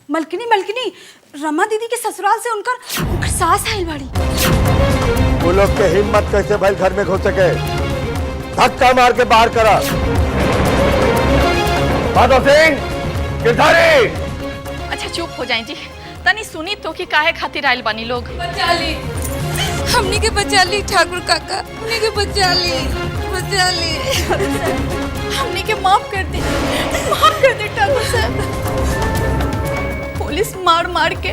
मलकिनी मलकिनी, रमा दीदी के ससुराल से उनकर सास आइल बाड़ी। वो लोग के हिम्मत कैसे भाई घर में घुस सके? धक्का मार के बाहर करा। माधव सिंह, गिरधारी। अच्छा चुप हो जाए जी, तनी सुनी तो कि काहे खातिर आइल बानी लोग। बचा ली, हमनी के बचा ली ठाकुर काका, हमनी के बचा ली। हमनी के माफ कर दे ठाकुर साहब। पुलिस मार मार के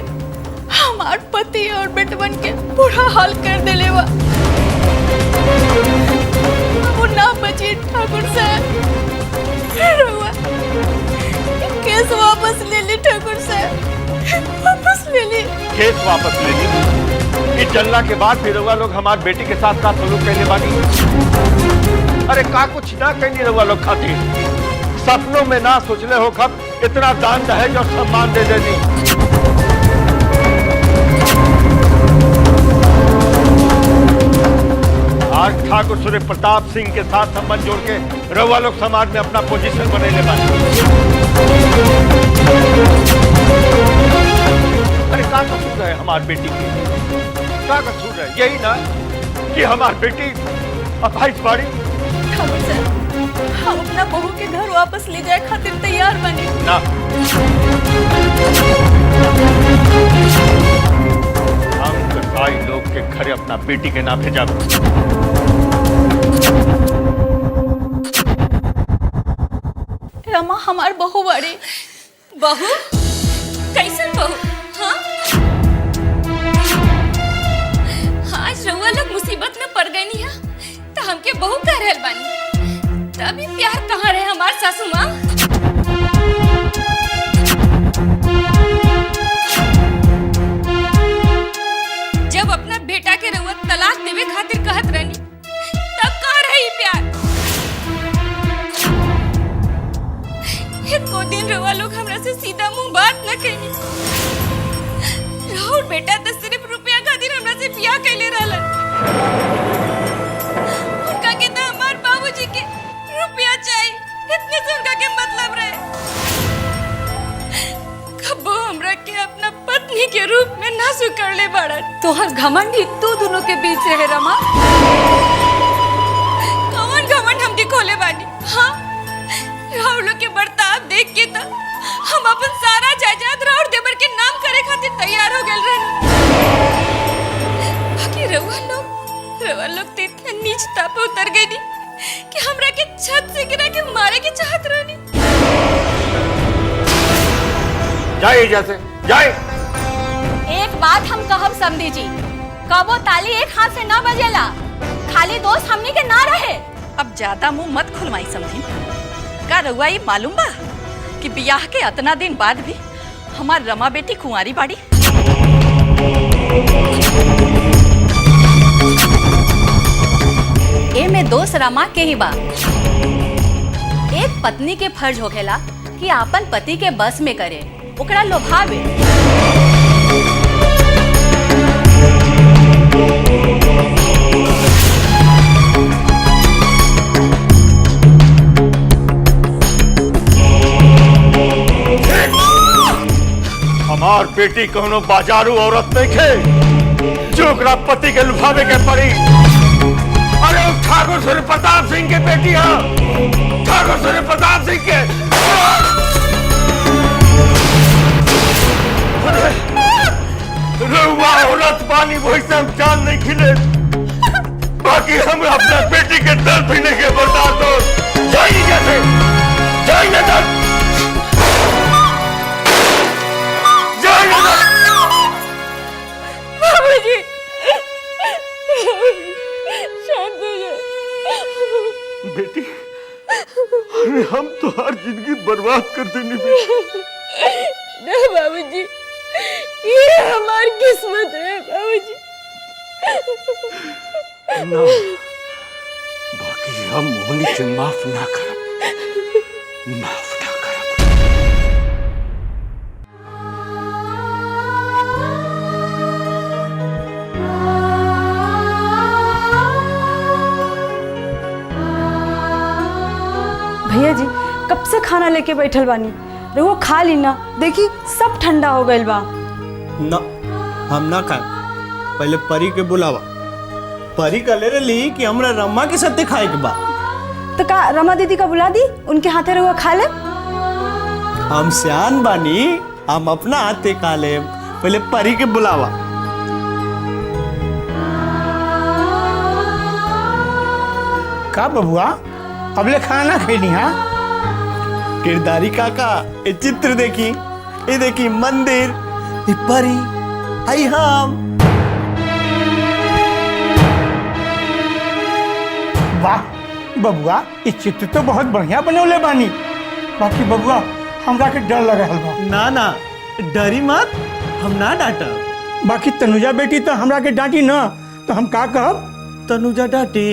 हमार पति और बेटवन के बुरा हाल कर देले बा। वो ना बची ठाकुर साहब। रहुआ केस वापस ले ली ठाकुर साहब, वापस ले ली। केस वापस ले ली? इस जलना के बाद फिर रउआ लोग हमार बेटी के साथ का सलूक कहने बानी? अरे का कुछ ना कहनी रउआ लोग खातिर? सपनों में ना सोचले हो कब इतना दान दहेज और सम्मान दे देनी। आज ठाकुर सूर्य प्रताप सिंह के साथ संबंध जोड़ के रउआ लोग समाज में अपना पोजीशन बने ले बानी। अरे का कसूर है हमार बेटी की? का कसूर है? यही ना कि हमार बेटी अपाहिज बाड़ी। ठाकुर साहब, हम अपना बहू के घर वापस ले जाए खातिर तैयार बने ना। हम कसाई लोग के घरे अपना बेटी के ना भेजा। रमा हमार बहू बाड़ी। बहू? कैसन बहू? हाँ? आज रउआ लोग मुसीबत में पड़ गई है तो हमके बहू कह रहल बानी। तभी प्यार कहाँ रहे हमार सासू माँ? जब अपना बेटा के रउआ तलाक देवे खातिर कहत रहनी, तब कहाँ रही प्यार? एको दिन रउआ लोग हमरा से सीधा मुंह बात न कही। राहुल बेटा तो सिर्फ रुपया खातिर हमरा से बियाह कैले रहलन। उनका के ना हमार बाबूजी के रुपया चाहिए, इतने से उनका के मतलब रहे। कबो हमरा के अपना पत्नी के रूप में ना स्वीकार ले बाड़न। तोहर घमंड ही तू दोनों के बीच रहे रमा। कौन घमंड हम दिखोले बानी? हाँ, राहुल के बर्ताव देख के तो हम अपन सारा जायदाद राहुल देवर के नाम करे खातिर तैयार हो गए रहनी। बाकी रउआ लोग तो इतना नीचता पे उतर गई नी कि हमरा के छत से गिरा के मारे की चाहत रहनी। जाए जैसे जाए। एक बात हम कहब समझी जी, कबो ताली एक हाथ से ना बजेला। खाली दोस्त हमनी के ना रहे। अब ज्यादा मुंह मत खुलवाई समझी। का रउआ ये मालूम बा कि बियाह के अतना दिन बाद भी हमार रमा बेटी कुंवारी बाड़ी? ए में दोस्त रमा के ही बा। एक पत्नी के फर्ज होखेला कि आपन पति के बस में करे, ओकरा लोभावे। हमार बेटी कोनो बाजारू औरत नहीं खे जो ओकरा पति के लुभावे के पड़ी। अरे ठाकुर सूर्य प्रताप सिंह के बेटी है, ठाकुर सूर्य प्रताप सिंह के। रउआ औरत पानी वही से हम जान नहीं खिले, बाकी हम अपना बेटी के दर्द पीने के बर्दाश्त हो जाइए। कैसे जाइए दर्द बाबूजी, शांत हो जाओ। बेटी, अरे हम तो हर जिंदगी बर्बाद कर देनी बेटी। ना बाबूजी, ये हमारी किस्मत है बाबूजी। ना, बाकी हम उन्हीं के माफ ना करब, माफ ना करब। भैया जी, कब से खाना लेके बैठल बानी, रहुआ खा ली ना, देखी सब ठंडा हो गइल बा। ना हम ना खाए, पहले परी के बुलावा। परी का ले रही कि हमरा रमा के साथे खाए के बा। तो का रमा दीदी का बुला दी, उनके हाथे रहुआ खा ले। हम सियान बानी, हम अपना हाथे खा ले, पहले परी के बुलावा। का बबुआ अबले खाना खैनी? हाँ किरदारी काका, ये चित्र देखी, ये देखी मंदिर, ये परी, आई हम। वाह बबुआ, ये चित्र तो बहुत बढ़िया बनौले बानी। बाकी बबुआ हमरा के डर लग रहा बा। ना ना डरी मत, हम ना डांटा। बाकी तनुजा बेटी तो हमरा के डांटी ना, तो हम का कहब? तनुजा डांटी?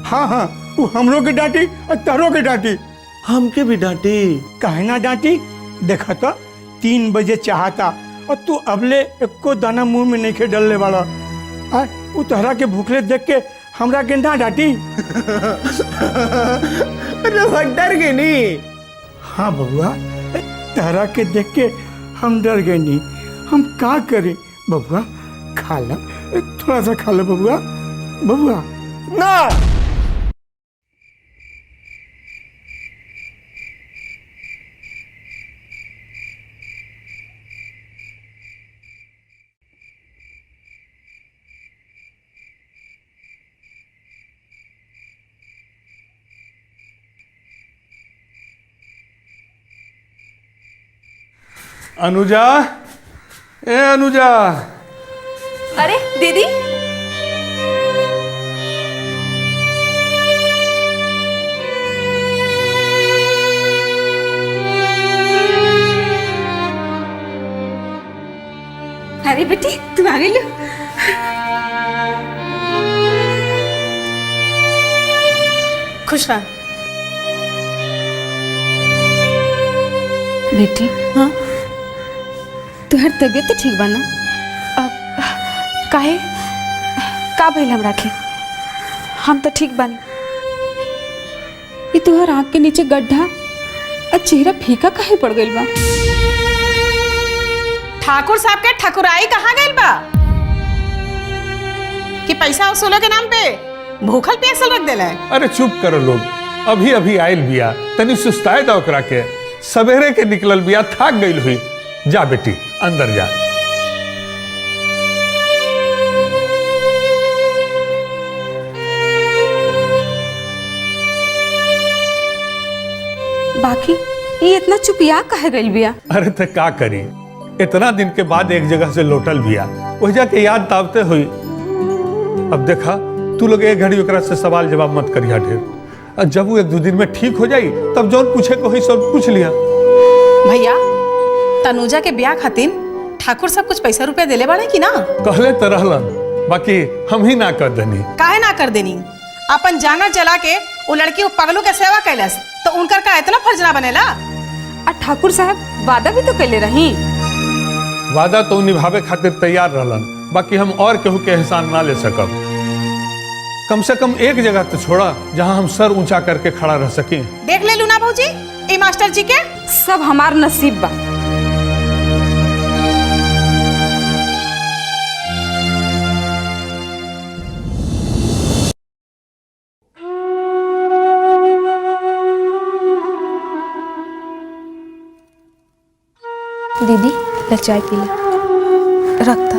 हाँ हाँ, वो हमरो के डांटी और तहरो के डांटी। हमके भी डांटी? काहे ना डांटी? देखा तो 3 बजे चाहता और तू अबले एको दाना मुंह में नहीं खे डलने वाला। वो तहरा के भूखले देख के हमरा के ना डांटी। डर गई नहीं? हाँ बबुआ, तहरा के देख के हम डर गए नहीं। हम का करें बबुआ? खा ला, थोड़ा सा खा लो बबुआ। बबुआ ना। अनुजा, ए अनुजा। अरे दीदी, अरे बेटी तुम आ गई लो। खुश रह बेटी। हाँ तुहर तबीयत तो ठीक बा ना? काहे का भइल हमरा के? हम तो ठीक बानी। ये तुहर आँख के नीचे गड्ढा और चेहरा फीका काहे पड़ गइल बा? ठाकुर साहब के ठकुराई कहाँ गइल बा कि पैसा वसूले के नाम पे भूखल प्यासल रख देला है? अरे चुप करो लोग, अभी अभी आयल बिया, तनी सुस्ताए दा ओकरा के। सवेरे के निकलल बिया, थक गइल हुई। जा बेटी अंदर जा। बाकी ये इतना चुपिया काहे गइल बिया? अरे तो का करी, इतना दिन के बाद एक जगह से लौटल बिया, वही जाके याद ताबते हुई। अब देखा तू लोग एक घड़ी ओकरा से सवाल जवाब मत करिया ढेर। और जब वो 1-2 दिन में ठीक हो जाई तब जौन पूछे को ही सब पूछ लिया। भैया तनुजा के ब्याह खातिर ठाकुर साहब कुछ पैसा रुपया देले बाड़े कि ना? कहले तो रहलन, बाकी हम ही ना कर देनी। काहे ना कर देनी? अपन जाना जला के वो लड़की वो पगलू के सेवा कैलस, तो उनकर का इतना फर्ज ना बनेला? और ठाकुर साहब वादा भी तो कैले रही। वादा तो निभावे खातिर तैयार रहलन, बाकी हम और केहू के एहसान ना ले सकब। कम से कम एक जगह तो छोड़ा जहां हम सर ऊंचा करके खड़ा रह सकें। देख ले लूना भौजी, ए मास्टर जी के सब हमार नसीब बा। दीदी ले चाय पी ले। रखता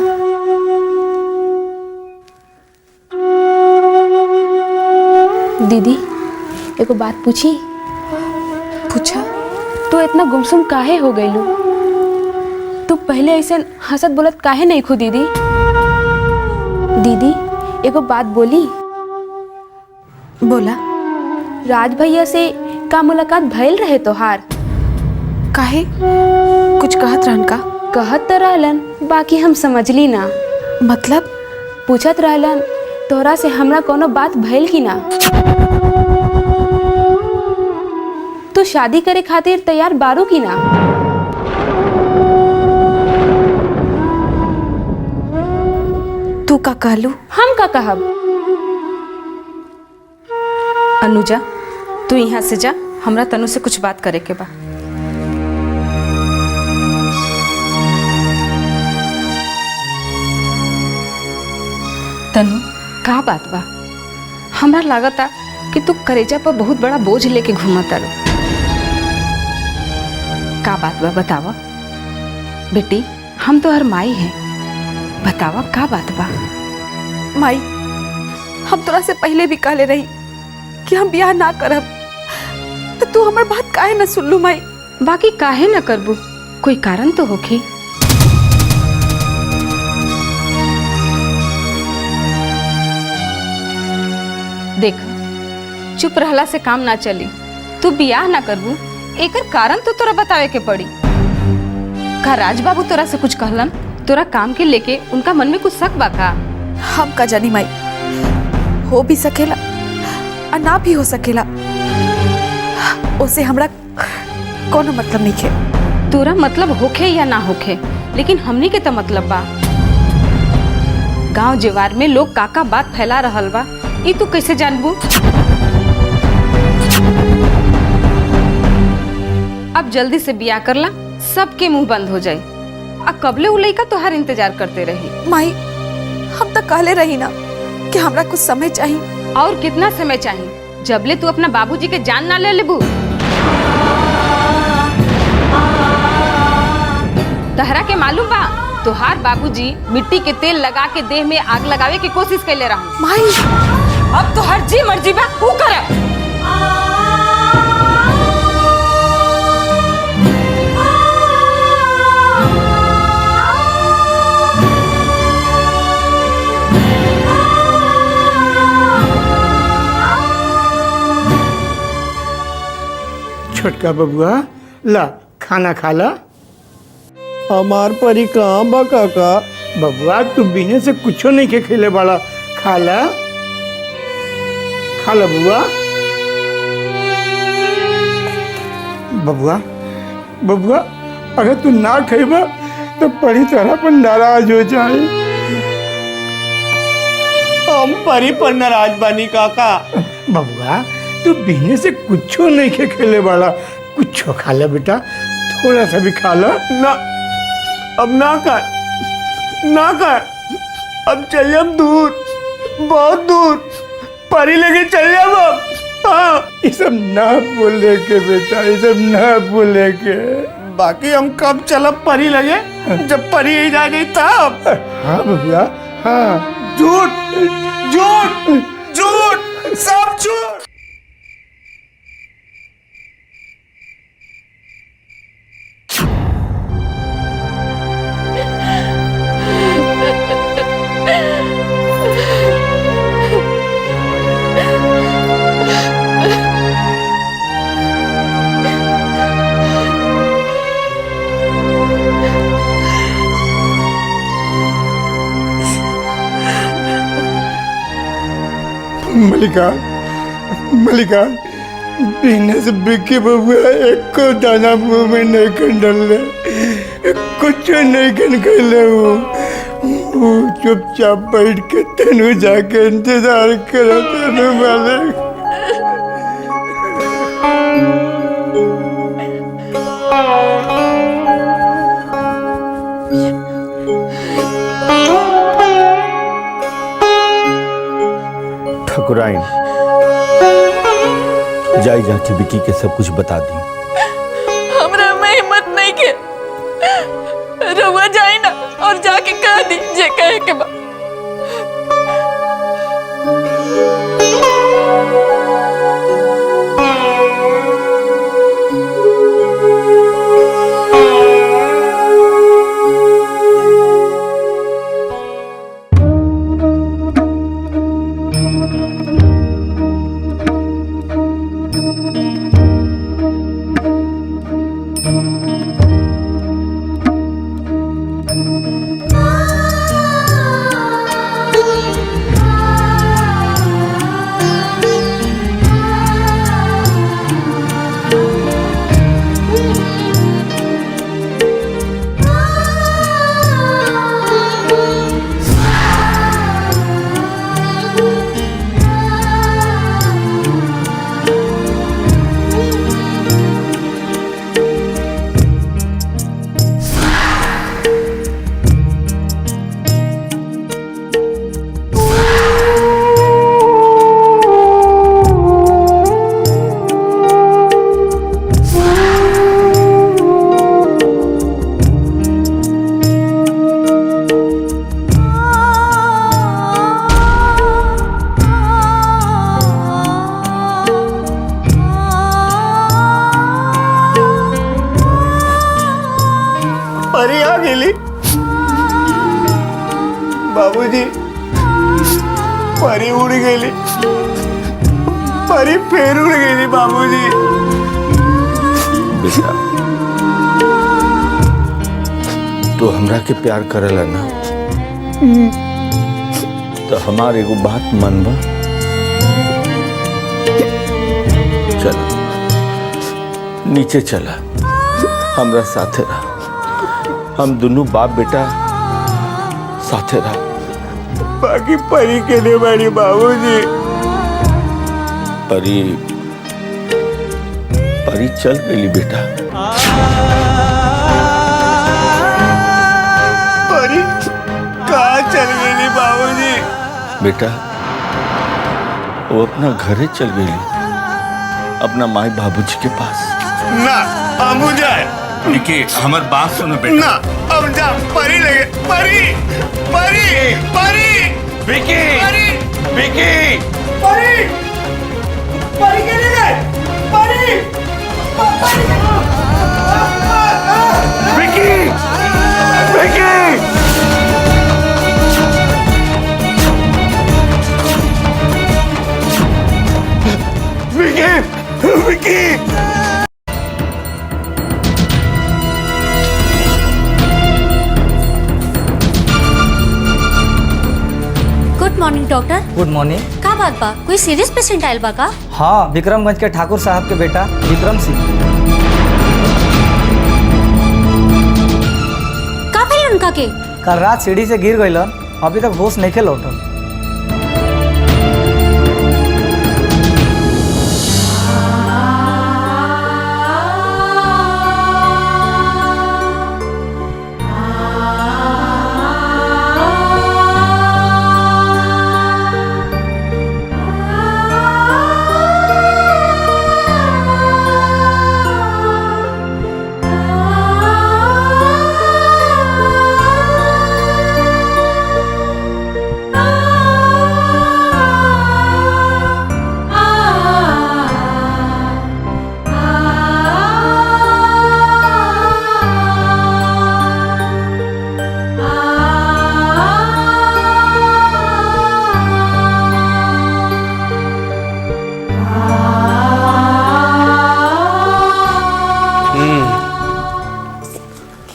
दीदी एगो बात पूछी? पूछा। तो इतना गुमसुम काहे हो गइलू? तू पहले ऐसे हंसत बोलत काहे नहीं खो दीदी? दीदी एगो बात बोली? बोला। राज भैया से का मुलाकात भइल रहे तोहार? काहे कुछ कहत रहन का? कहत तो रहलन, बाकी हम समझली ना। मतलब? पूछत रहलन तोहरा से हमरा कोनो बात भइल की ना? तू शादी करे खातिर तैयार बारू की ना? तू का कहलू? हम का कहब? अनुजा तू यहाँ से जा, हमरा तनु से कुछ बात करे के बा। का बात बा? हमरा लागता कि तू करेजा पर बहुत बड़ा बोझ लेके घूमता रो। का बात बा बतावा बेटी, हम तो हर माई हैं, बतावा का बात बा? माई, हम तोरा से पहले भी कहले रही कि हम ब्याह ना करब, तो तू हमार बात काहे न सुनलू माई? बाकी काहे न करबू, कोई कारण तो होखी। देख, चुप रहला से काम ना चली। तू बियाह ना करबू, एकर कारण तो तोरा बतावे के पड़ी। का राज बाबू तोरा से कुछ कहलन? तोरा काम के लेके उनका मन में कुछ शक बा का? हम का जानी माई, हो भी सकेला और ना भी हो सकेला, उसे हमरा कोनो मतलब नहीं है। तोरा मतलब होखे या ना होखे, लेकिन हमनी के तो मतलब बा। गांव जेवार में लोग काका बात फैला रहल बा, ई तू कैसे जानबू? अब जल्दी से बियाह करला, सबके मुंह बंद हो जाए। अब कबले उ लइका तोहार इंतजार करते रही। माई, हम तो कहले रही ना कि हमरा कुछ समय चाहिए। और कितना समय चाहिए? जबले तू अपना बाबूजी के जान ना ले लेबू। तहरा के मालूम बा, तोहार बाबूजी मिट्टी के तेल लगा के देह में आग लगावे की कोशिश कैले रहा। माई, अब तो हर जी मर्जी बा ऊ करे। छोटका बबुआ, ला खाना खा ला। हमार परी कहाँ बा काका? बबुआ, तू बिने से कुछो नहीं के खेले वाला, खा ला, खा ला बबुआ। बबुआ, बबुआ, अगर तू ना खेबा तो परी तरह पर नाराज हो जाए। हम परी पर नाराज बानी काका। बबुआ, तू बिने से कुछो नहीं के खेले वाला, कुछो खा ला बेटा, थोड़ा सा भी खा ला। ना, अब ना कर, ना कर, अब चलिए हम दूर, बहुत दूर, परी लेके चलिए अब। हाँ, ये सब ना बोले के बेटा, ये सब ना बोले के। बाकी हम कब चलब परी लगे? जब परी ही जा गई तब। हाँ बबुआ, हाँ। झूठ, झूठ, झूठ, सब झूठ। मलिका, मलिका, पीने से बिकी बबुआ एक को दाना मुंह में नहीं कर डाले, कुछ नहीं कर ले। वो चुपचाप बैठ के तेनू जाके इंतजार करो, तेनू मालिक। ठकुराइन, जाई जाके विकी के सब कुछ बता दी। हमरा में हिम्मत नहीं के, रुआ जाए ना और जाके कह दी जे कहे के बा। परी आ गेली बाबूजी, परी उड़ गेली, परी फिर उड़ गेली बाबूजी। बेटा तो हमरा के प्यार करेला ना, तो हमारे एगो बात मानबा। चल नीचे चला, हमरा साथे रह, हम दोनों बाप बेटा साथे रह। बाकी परी के लिए बड़ी बाबूजी। परी परी चल गई बेटा। परी कहाँ चल गई बाबूजी? बेटा वो अपना घरे चल गई, अपना माई बाबूजी के पास। ना हम जाए। देखिए हमारी बात सुनो बेटा। ना अब जा, परी लगे, परी परी परी विकी, परी विकी, परी परी के लिए परी Vicky, Vicky. Vicky, Vicky. Good morning doctor. Good morning. का बात बा, कोई सीरियस पेशेंट आयल बा का? हाँ, विक्रमगंज के ठाकुर साहब के बेटा विक्रम सिंह। का भइल उनका के? कल रात सीढ़ी से गिर गइलन, अभी तक होश नहीं के लौटल।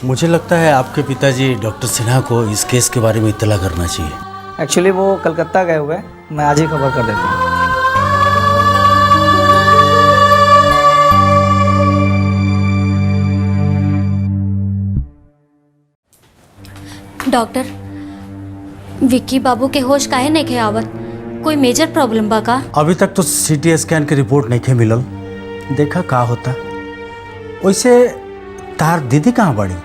मुझे लगता है आपके पिताजी डॉक्टर सिन्हा को इस केस के बारे में इत्तला करना चाहिए। एक्चुअली वो कलकत्ता गए हुए, मैं आज ही खबर कर देता हूँ। डॉक्टर, विक्की बाबू के होश काहे नहीं खे आवत? कोई मेजर प्रॉब्लम बा का? अभी तक तो सीटी स्कैन की रिपोर्ट नहीं खे मिलल, देखा का होता। वैसे तार दीदी कहाँ बड़ी?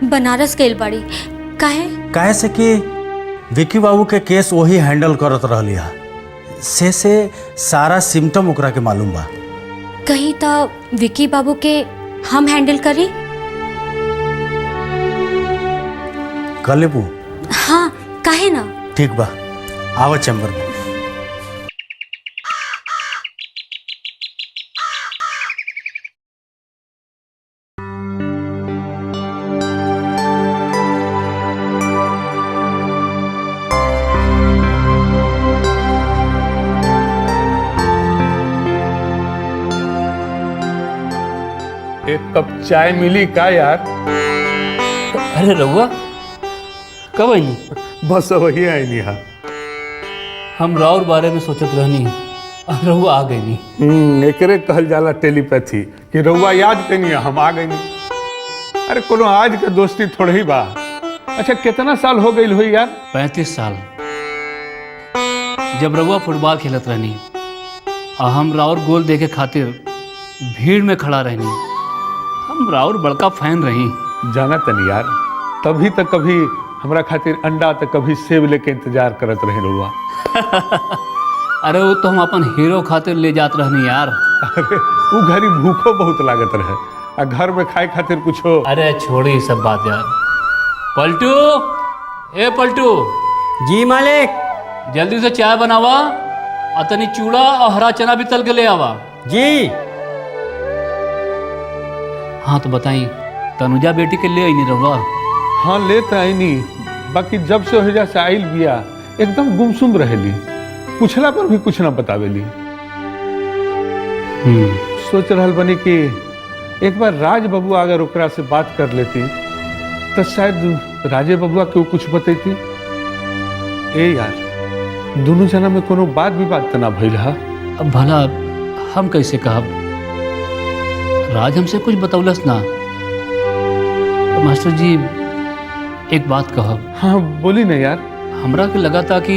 बनारस गेल बाड़ी। काहे? काहे से कि विक्की बाबू के केस वही हैंडल करत रहली है, से सारा सिम्टम ओकरा के मालूम बा। कहीं तो विक्की बाबू के हम हैंडल करी? कर लेबू? हाँ, काहे ना। ठीक बा, आवा चैम्बर में। एक कप चाय मिली का यार? अरे रहुआ कब आई? बस वही आई नहीं। हाँ, हम राउर बारे में सोचत रहनी, रहुआ आ गई नहीं। एकरे कहल जाला टेलीपैथी कि रहुआ याद कनी हम आ गई नहीं। अरे कोनो आज के दोस्ती थोड़ी ही बा। अच्छा कितना साल हो गई हुई यार? 35 साल। जब रहुआ फुटबॉल खेलत रहनी और हम राउर गोल देखे खातिर भीड़ में खड़ा रहनी, हम राउर बड़का फैन रही। जाना तनी यार, तभी तक कभी हमरा खातिर अंडा तो कभी सेब लेके इंतजार करत रहे रहुआ। अरे वो तो हम अपन हीरो खातिर ले जात रहनी यार। अरे वो घरी भूखो बहुत लागत रहे, आ घर में खाए खातिर कुछ हो। अरे छोड़ी सब बात यार। पलटू, ए पलटू। जी मालिक। जल्दी से चाय बनावा, अतनी चूड़ा और हरा चना भी तल के ले आवा। जी। हाँ तो बताई, तनुजा बेटी के ले आई नहीं रहुआ? हाँ लेत आई नहीं, बाकी जब से हो से आइल बिया एकदम गुमसुम रहेली, पूछला पर भी कुछ ना बतावेली। सोच रहल बनी कि एक बार राज बबुआ अगर ओकरा से बात कर लेती तो शायद राजे बबुआ के कुछ बतैती। ए यार, दोनों जना में कोनो बात विवाद तो ना भइल हा? अब भला हम कैसे कहब? राज हमसे कुछ बतौलस ना। तो मास्टर जी एक बात कहब। हाँ बोली ना यार। हमरा के लगा था कि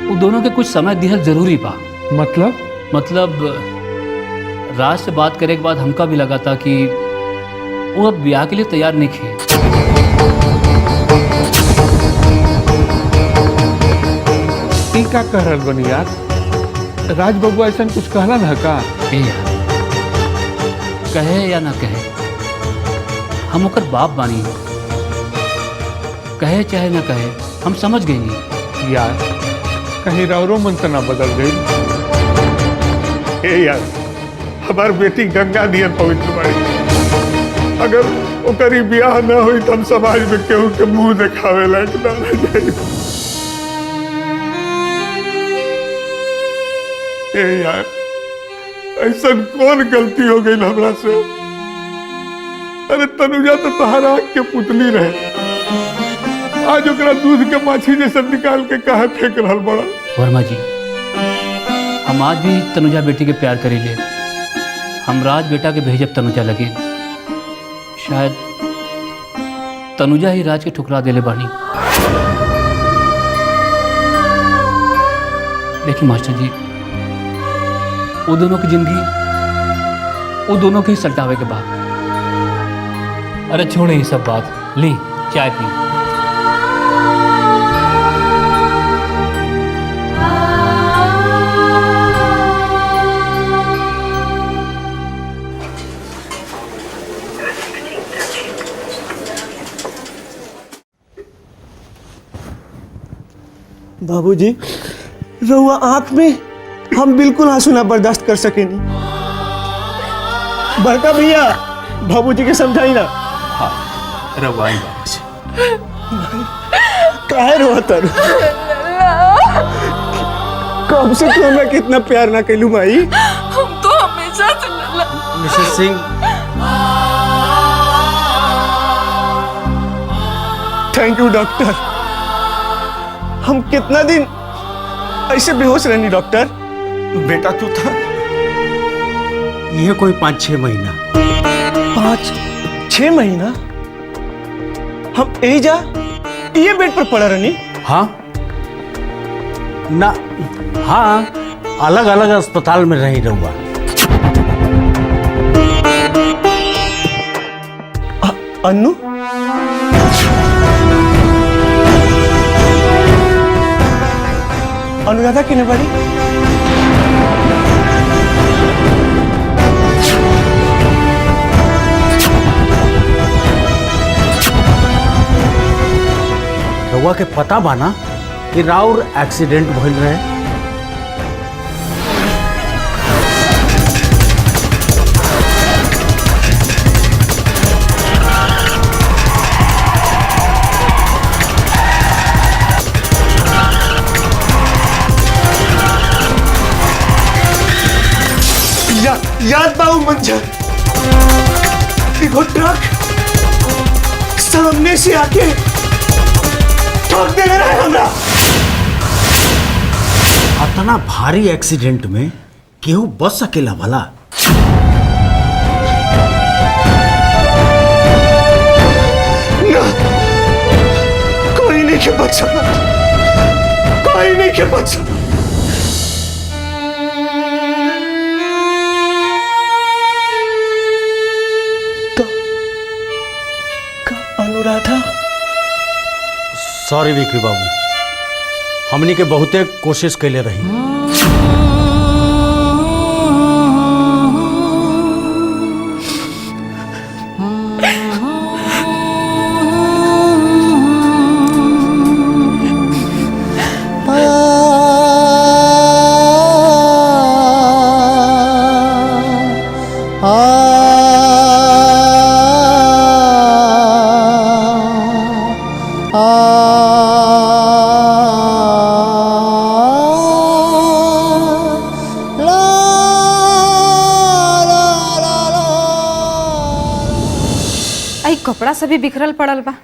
वो दोनों के कुछ समय दिहल जरूरी बा। मतलब राज से बात करे के बाद हमका भी लगा था कि वो अब ब्याह के लिए तैयार नहीं थे। का कह रहल बनी यार? राज बबुआ ऐसा कुछ कहला ना का? यार कहे या ना कहे, हम ओकर बाप बानी। कहे चाहे ना कहे, हम समझ गई। यार कहीं रौरो मन तो ना बदल गई? ए यार, हमार बेटी गंगा नियन पवित्र बाड़ी। अगर ओकरी ब्याह ना हुई तो हम समाज में केहू के मुंह दिखावे लायक ना रह जाए। ए यार, ऐसा कौन गलती हो गई हमरा से? अरे तनुजा तो तोहरा आँख के पुतली रहे, आज ओकरा दूध के माछी जैसे निकाल के कहा फेंक रहल बड़ा। वर्मा जी, हम आज भी तनुजा बेटी के प्यार करी ले। हम राज बेटा के भेजब तनुजा लगे। शायद तनुजा ही राज के ठुकरा देले बानी। देखिए मास्टर जी, वो दोनों की जिंदगी वो दोनों के ही सल्टावे के बाद। अरे छोड़े ये सब बात, ली चाय पी। बाबूजी, रहुआ आंख में हम बिल्कुल आंसू ना बर्दाश्त कर सके नहीं। बड़का भैया बाबूजी के समझाई ना। हाँ, रवाई काहे रोआ तर? कब से तू हमें कितना प्यार ना कैलू माई? हम तो हमेशा से Mrs Singh, thank you doctor. हम कितना दिन ऐसे बेहोश रहनी डॉक्टर? बेटा तू था यह कोई 5-6 महीना। 5-6 महीना हम यही जा ये बेड पर पड़ा रहनी? हाँ ना, हाँ अलग अलग अस्पताल में रही रहूँगा। अन्नू, अनुराधा की नवारी? रउआ के पता बाना कि राउर एक्सीडेंट भइल रहे? याद बाबू मंजर, देखो ट्रक सामने से आके ठोक दे रहा है हमरा। इतना भारी एक्सीडेंट में केहू बच सकेला भला? ना, कोई नहीं के बच सकता, कोई नहीं के बच सकता। अनुराधा? सॉरी विकी बाबू, हमनी के बहुते कोशिश कैले रही। से भी बिखरल पड़ल बा।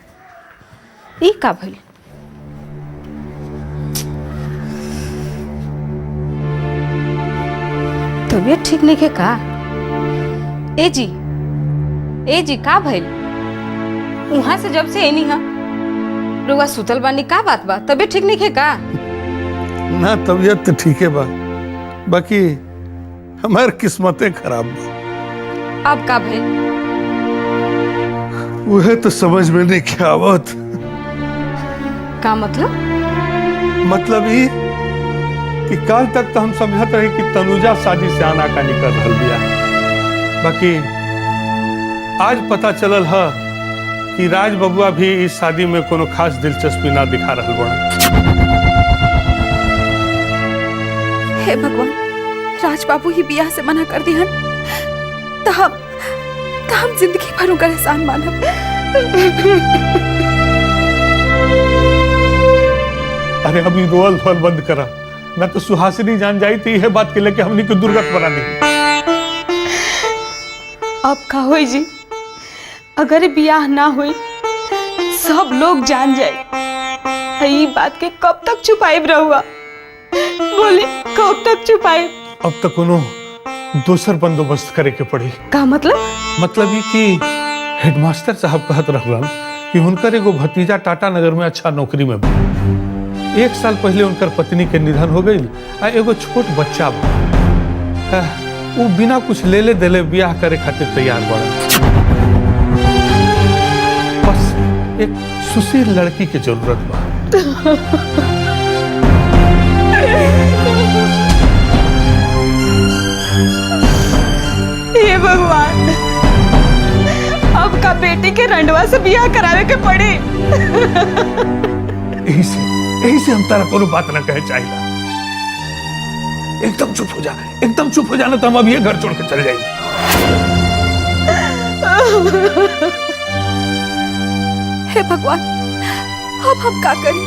ई का भइल? तबीयत ठीक नहीं है का? ए जी का भइल? वहां से जब से एनी हा रुआ सुतल बानी, का बात बा? तबीयत ठीक नहीं है का? ना तबीयत तो ठीक है बा, बाकी हमार किस्मतें खराब बा। अब का भइल? वह तो समझ में नहीं क्या आवत। का मतलब? मतलब ये कि कल तक तो हम समझत रहे कि तनुजा शादी से आना का निकल रहल बिया, बाकी आज पता चलल है कि राज बबुआ भी इस शादी में कोनो खास दिलचस्पी ना दिखा रहल बड़ा। हे भगवान, राज बाबू ही बियाह से मना कर दिहन तो हम जिंदगी भर उनका एहसान मानब। अरे अभी रोल धोल बंद करा, मैं तो सुहासिनी जान जाई थी यह बात के लेके हमने को दुर्गत बना दी। अब का होई जी? अगर बियाह ना हुई सब लोग जान जाए, ये बात के कब तक छुपाइब रहुआ? बोले कब तक छुपाइब? अब तक कोनो दूसर बंदोबस्त करे के पड़ी। का मतलब? मतलब ये कि हेडमास्टर साहब कहत रहलन कि उनकर एगो भतीजा टाटा नगर में अच्छा नौकरी में बा। 1 साल पहले उनकर पत्नी के निधन हो गई आ एगो छोट बच्चा बा। वो बिना कुछ लेले देले ब्याह करे खातिर तैयार बड़ा। बस एक सुशील लड़की की जरूरत बा। हे भगवान, अब का बेटी के रंडवा से बियाह करावे के पड़ी। यही से हम तारा कोनो बात ना कहे चाहिए। एकदम चुप हो जा, एकदम चुप हो जाना तो हम अब ये घर छोड़ के चले जाएंगे। हे भगवान, अब हम का करी?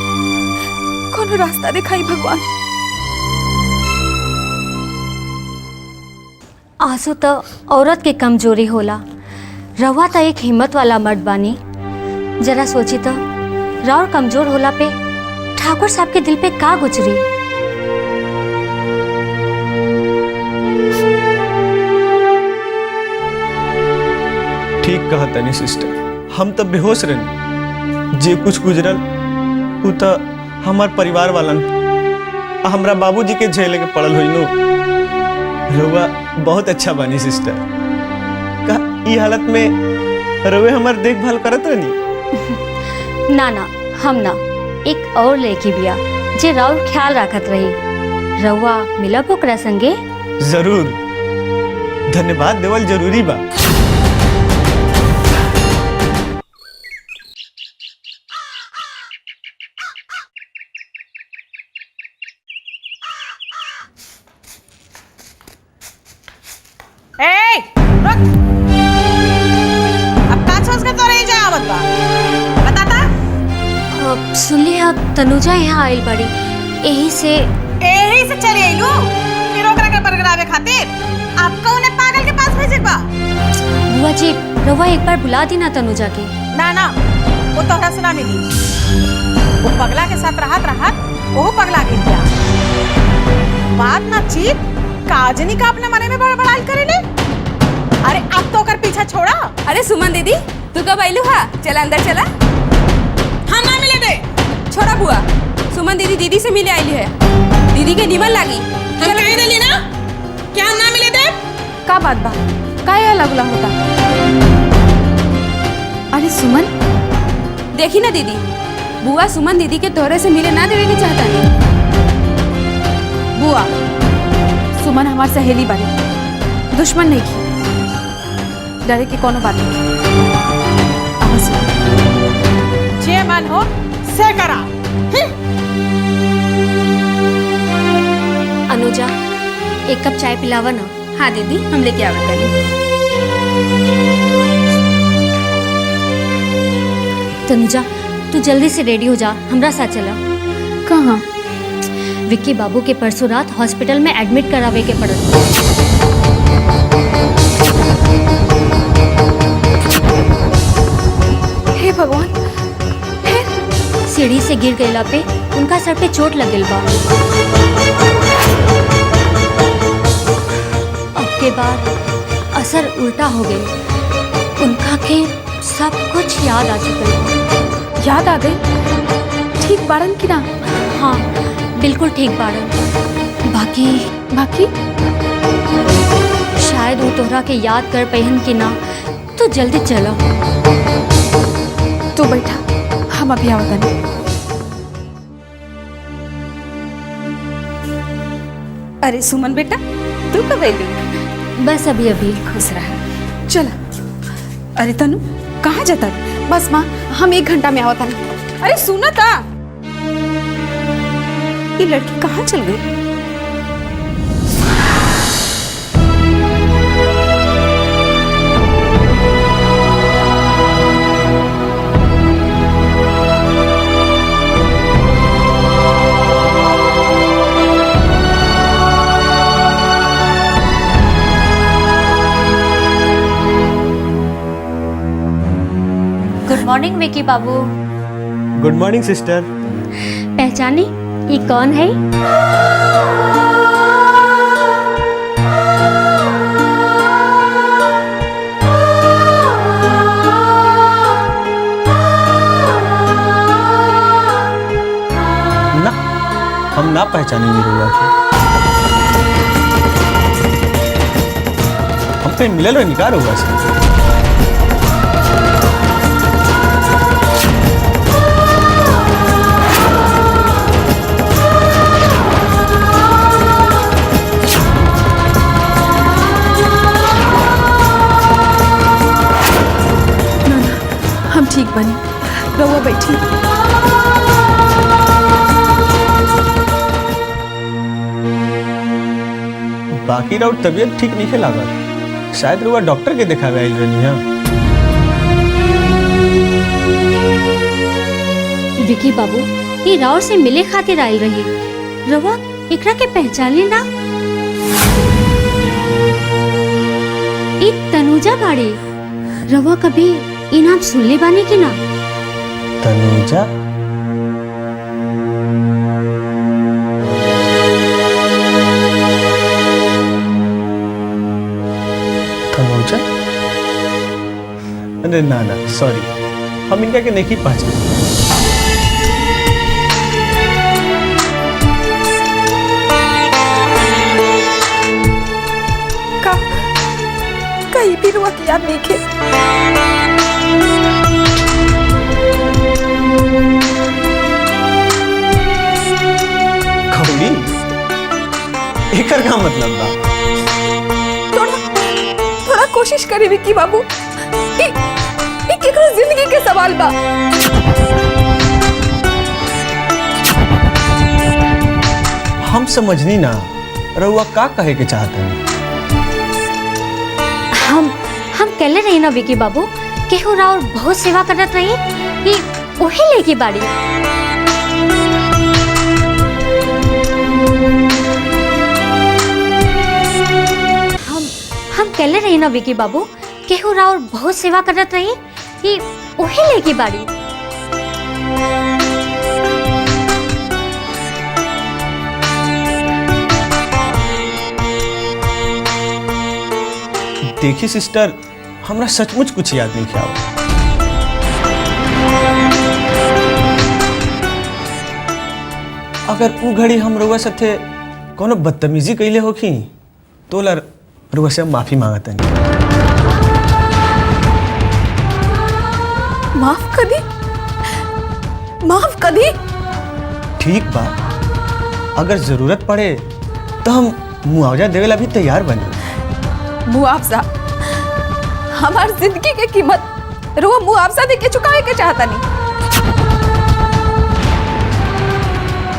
कोनो रास्ता दिखाई भगवान। आंसू तो औरत के कमजोरी होला। रवा तो एक हिम्मत वाला मर्द बानी। जरा सोची तो राउर कमजोर होला पे ठाकुर साहब के दिल पे का गुजरी। ठीक कहा तनी सिस्टर, हम तब बेहोश रहनी। जे कुछ गुजरल उ तो हमार परिवार वालन हमरा बाबूजी के झेले के पड़ल हुई नो। रउआ बहुत अच्छा बानी सिस्टर। का ई हालत में रउए हमार देखभाल करत रहनी? ना ना, हम ना, एक और लड़की बिया जे राउर ख्याल रखत रही। रउआ मिलब ओकरा संगे? जरूर, धन्यवाद देवल जरूरी बा। सुनली अब तनुजा यहाँ आइल बड़ी, यही से चली आइलू फिर ओकरा के बरगरावे खातिर। आपका उन्हें पागल के पास भेजे बा? बुआ जी, रवा एक बार बुला दी ना तनुजा के। ना ना, वो तोहरा से ना मिली। वो पगला के साथ रहत वो पगला गिर गया। बात ना चीत काजनी का अपने मने में बड़बड़ाई करे ने। अरे अब तो ओकर पीछा छोड़ा। अरे सुमन दीदी, तू कब आइलू? हा, चला अंदर चला। हाँ ना मिले दे। छोड़ा बुआ, सुमन दीदी से मिले आई है। दीदी के निमन लागी। हम कह देली ना, क्या ना मिले दे? का बात बा? काय लगला होता? अरे सुमन, देखी ना दीदी, बुआ सुमन दीदी के तोहरे से मिले ना देवे के चाहता नहीं। बुआ, सुमन हमार सहेली बनी, दुश्मन नहीं की। डरे की कोनो बात नहीं। जे मन हो से करा। अनुजा, एक कप चाय पिलावा ना। हाँ दीदी, हम लेके आवत तानी। तनुजा, तू जल्दी से रेडी हो जा, हमरा साथ चला। कहाँ? विक्की बाबू के परसों रात हॉस्पिटल में एडमिट करावे के पड़ल। भगवान, सीढ़ी से गिर गईला पे उनका सर पे चोट लगल बा। अब के बाद असर उल्टा हो गई, उनका के सब कुछ याद आ चुका है। याद आ गई? ठीक बारन की ना? हाँ बिल्कुल ठीक बारन। बाकी बाकी शायद वो तोहरा के याद कर पहन की ना, तो जल्दी चलो। तू बैठा, हम अभी आवत नहीं। अरे सुमन बेटा, तू कब आइलू? बस अभी अभी। खुश रहा। चला। अरे तनु कहाँ जाता? बस माँ, हम 1 घंटा में आवत नहीं। अरे सुना था, ये लड़की कहाँ चल गई? गुड मॉर्निंग विकी बाबू। Good morning sister. पहचानी ये कौन है? ना, हम ना पहचाने निरुआ के। हम पे मिलल निकार हुआ से। हम ठीक बनी, रहुआ बैठी। बाकी राउत तबीयत ठीक नहीं लागल, शायद रुआ डॉक्टर के दिखावे आइल रहनी है। विकी बाबू ये राउर से मिले खातिर आइल रही, रवा एकरा के पहचाने ना? ई तनुजा बाड़ी, रवा कभी ई नाम सुनले बानी की ना? तनुजा? तनुजा? अरे ना ना सॉरी, हम इनका के नहीं पहचान। कहीं भी रुआ की याद नहीं खे। खौड़ी? एकर का मतलब बा? थोड़ा कोशिश करी विक्की बाबू, केकरो जिंदगी के सवाल बा। हम समझनी ना, रउआ का कहे के चाहतनी? हम कहले रही ना विकी बाबू, केहू राउर बहुत सेवा करत रही, कि ओही लेके बाड़ी। हम कहले रही ना विकी बाबू, केहू राउर बहुत सेवा करत रही, कि ओही लेके बाड़ी। देखी सिस्टर, हमरा सचमुच कुछ याद नहीं किया। अगर उ घड़ी हम रउआ साथे कोनो बदतमीजी कैले होखी, तो रउआ से माफी मांगतनी। माफ कर दी, माफ कर दी। ठीक बा, अगर जरूरत पड़े तो हम मुआवजा देवेला भी तैयार बनी। मुआवजा? हमार जिंदगी की कीमत रुआ मुआवजा दे के चुकाए के चाहता नहीं।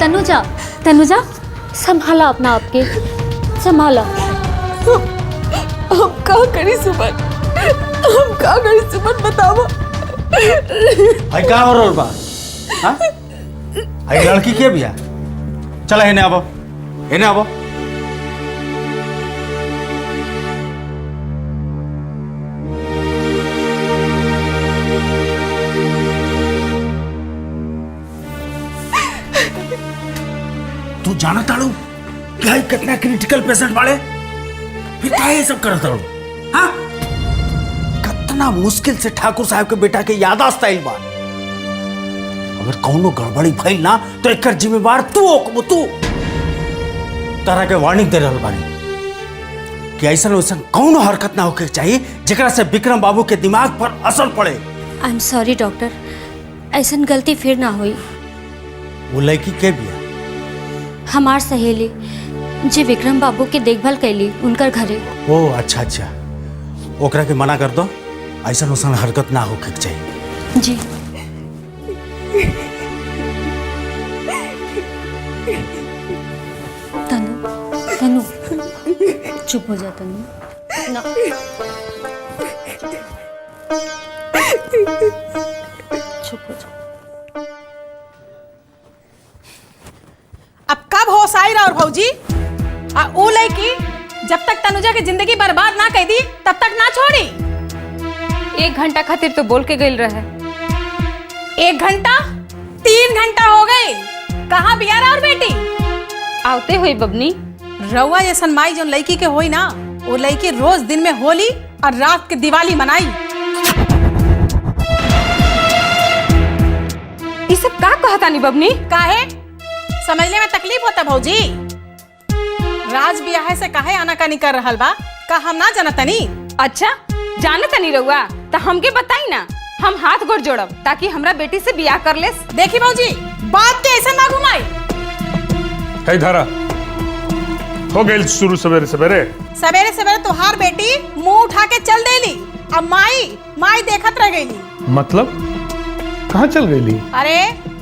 तनुजा, तनुजा संभाला अपना आपके, संभाला। हम का करी सुमन, हम का करी सुमन, बताओ। आई का हो रहा बा? हाँ? आई लड़की के बिया? चला हेने आबो, हेने आबो। तू जाना ताड़ू क्या कितना क्रिटिकल पेशेंट वाले फिर क्या ये सब करत ताड़ू? हाँ, कितना मुश्किल से ठाकुर साहब के बेटा के यादाश्त आइल बा। अगर कौनो गड़बड़ी भइल ना तो एकर जिम्मेवार तू हो, तू। तारा के वार्निंग दे रहल बानी कि ऐसा वैसा कौनो हरकत ना होके चाहिए जेकरा से विक्रम बाबू के दिमाग पर असर पड़े। आई एम सॉरी डॉक्टर, ऐसा गलती फिर ना हुई। वो लड़की के बिया? हमार सहेली जे विक्रम बाबू के देखभाल कैली उनकर घरे। ओ अच्छा अच्छा, ओकरा के मना कर दो, ऐसा वैसा हरकत ना होके चाहिए। जी तनु, तनु चुप हो जा तनु ना। चुप हो जा। अब कब होश आई रहा और भौजी? ऊ लड़की जब तक तनुजा की जिंदगी बर्बाद ना कर दी तब तक ना छोड़ी। 1 घंटा खातिर तो बोल के गइल रहे। 1 घंटा 3 घंटा हो गए। कहाँ बिया रहा और बेटी? आवते हुई बबनी। रउआ जैसन माई जो लड़की के होई ना, वो लड़की रोज दिन में होली और रात के दिवाली मनाई। ये सब का कहतानी बबनी? काहे समझने में तकलीफ होता भौजी? राज बियाह से काहे आनाकानी कर रहल बा? का हम ना जानतनी? अच्छा जानतनी रउआ तो हमके बताई ना, हम हाथ गोड़ जोड़ब ताकि हमरा बेटी से बियाह कर ले। देखी भौजी, बात के ऐसे ना घुमाई। है धारा हो गई शुरू सवेरे सवेरे। सवेरे सवेरे तुहार बेटी मुंह उठा के चल देली। अब माई देखत रह गईली। मतलब कहाँ चल गईली? अरे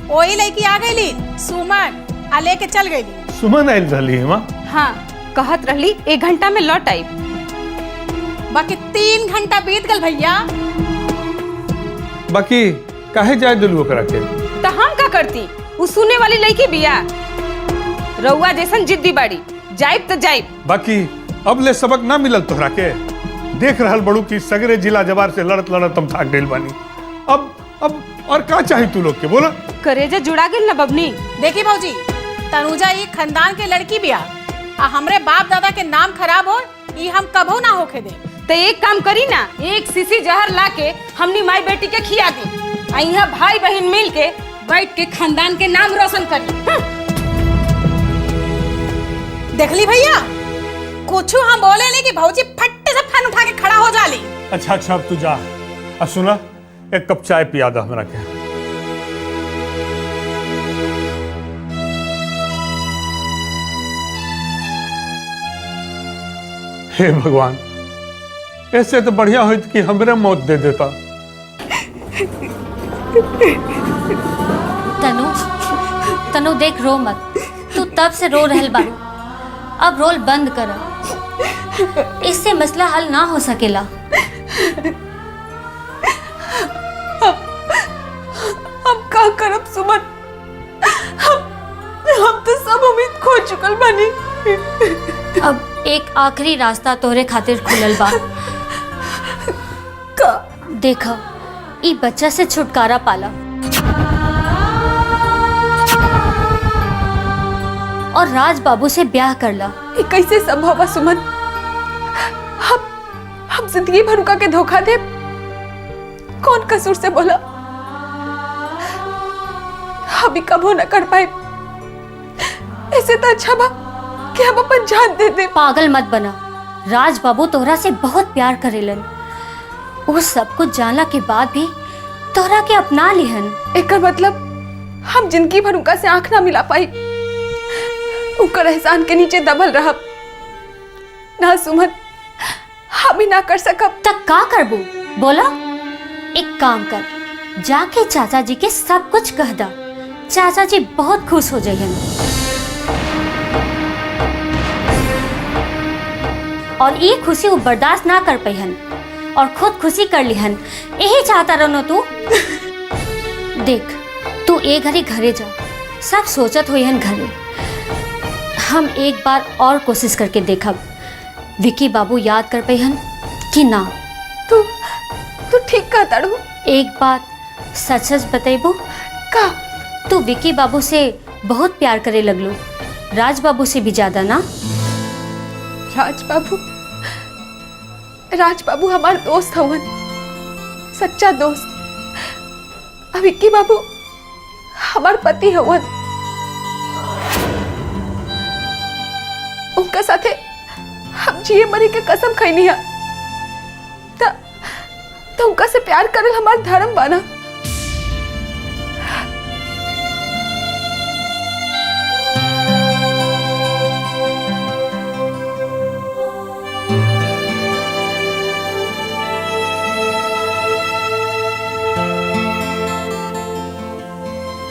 वही लड़की आ गईली सुमन, आ लेके चल गईली। सुमन आयल रही है माँ? हाँ, कहत रहली 1 घंटा में लौट आई। बाकी 3 घंटा बीत गल भैया। बाकी काहे जाए दिलू ओकरा के? तो हम का करती? उ सुने वाली लड़की बिया। रउआ जैसन जिद्दी बाड़ी, जाइब तो जाइब। बाकी अब ले सबक ना मिलल तोहरा के? देख रहल बड़ू कि सगरे जिला जवार से लड़त लड़त हम थाक गइल बानी। अब और का चाही तू लोग के बोला? करेजा जुड़ा गेल ना बबनी। देखी भौजी, तनुजा ये खानदान के लड़की बिया, आ हमरे बाप दादा के नाम खराब हो ये हम कबो ना होके दे। तो एक काम करी ना, 1 शीशी जहर ला के हमनी माई बेटी के खिया दी। यहाँ भाई बहन मिल के बैठ के खानदान के नाम रोशन करी। देखली भैया, कुछ हम बोले नहीं कि भौजी फट्टे से फन उठा के खड़ा हो जाली। अच्छा अब तू जा। अब सुना, एक कप चाय पिया दो हमरा के। हे भगवान, ऐसे तो बढ़िया होत कि हमरे मौत दे देता। तनु देख, रो मत। तू तब से रो रहल बारू, अब रोल बंद कर। इससे मसला हल ना हो सकेला। हम का करब सुमन? हम तो सब उम्मीद खो चुकल बानी। अब एक आखिरी रास्ता तोहरे खातिर खुलल बा। का? देखा, ई बच्चा से छुटकारा पाला और राज बाबू से ब्याह करला। ये कैसे संभव है सुमन? हम जिंदगी भर उनका के धोखा दे? कौन कसूर से बोला? अभी कबो न कर पाए। ऐसे तो अच्छा बा कि हम अपन जान दे दे। पागल मत बना। राज बाबू तोहरा से बहुत प्यार करेलन। वो सब कुछ जानला के बाद भी तोहरा के अपना लिहन। एकर मतलब हम जिंदगी भर उनका से आंख ना मिला पाई। उनकर एहसान के नीचे दबल रहब ना सुमन, हम ही ना कर सकब। तक का करबू बोला? एक काम कर, जाके चाचा जी के सब कुछ कह दा। चाचा जी बहुत खुश हो जाइहन और ये खुशी वो बर्दाश्त ना कर पाइहन और खुद खुशी कर लिहन। यही चाहता रहो तू। देख, तू ए घरे घरे जा, सब सोचत होइहन घरे। हम एक बार और कोशिश करके देखब, विकी बाबू याद कर पाइहन कि ना। तू ठीक कहता रू। एक बात सच सच बतेबू का? तू विकी बाबू से बहुत प्यार करे लगलू। राज बाबू से भी ज्यादा ना? राज बाबू हमार दोस्त हवन, सच्चा दोस्त। अब विक्की बाबू हमार पति हवन। उनका साथे हम जिए मरे के कसम खैनी है। तो उनका से प्यार करल हमार धर्म बना।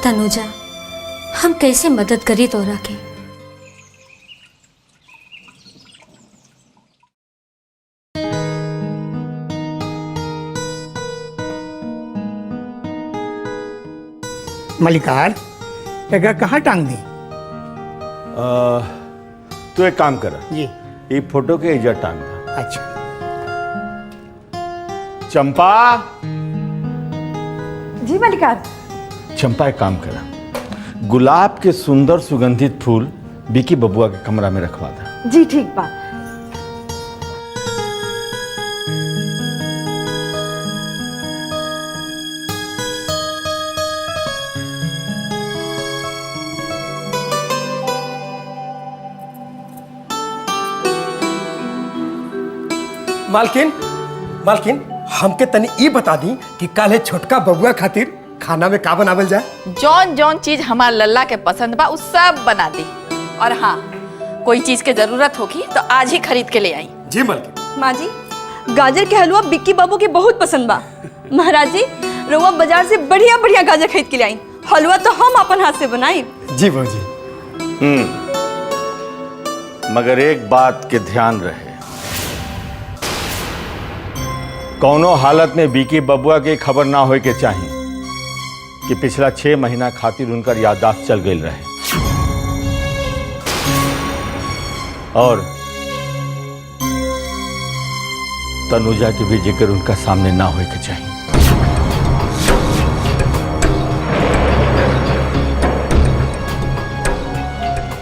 तनुजा, हम कैसे मदद करी तोरा के? मलिकार, एका कहाँ टांग दी? तू एक काम कर जी। ये फोटो के इजर टांग दा। अच्छा। चंपा। जी मलिकार। चंपा एक काम करा, गुलाब के सुंदर सुगंधित फूल विकी बबुआ के कमरा में रखवा दा। जी ठीक बा। मालकिन हमके तनी ई बता दी कि काले छोटका बबुआ खातिर खाना में का बनावल जाए? जौन जौन चीज हमार लल्ला के पसंद बा उ सब बना दी। और हाँ, कोई चीज के जरूरत होगी तो आज ही खरीद के ले आई। जी मालकिन। माँ जी, गाजर के हलवा बिक्की बाबू के बहुत पसंद बा। महाराज जी, रउआ बाजार से बढ़िया बढ़िया गाजर खरीद के ले आई। हलवा तो हम अपन हाथ से बनाई। जी बाबूजी। मगर एक बात के ध्यान रहे, कौनो हालत में विकी बबुआ की खबर ना होए के चाहिए कि पिछला 6 महीना खातिर उनकर याददाश्त चल गई रहे। और तनुजा की भी जिक्र उनका सामने ना होए के चाहिए।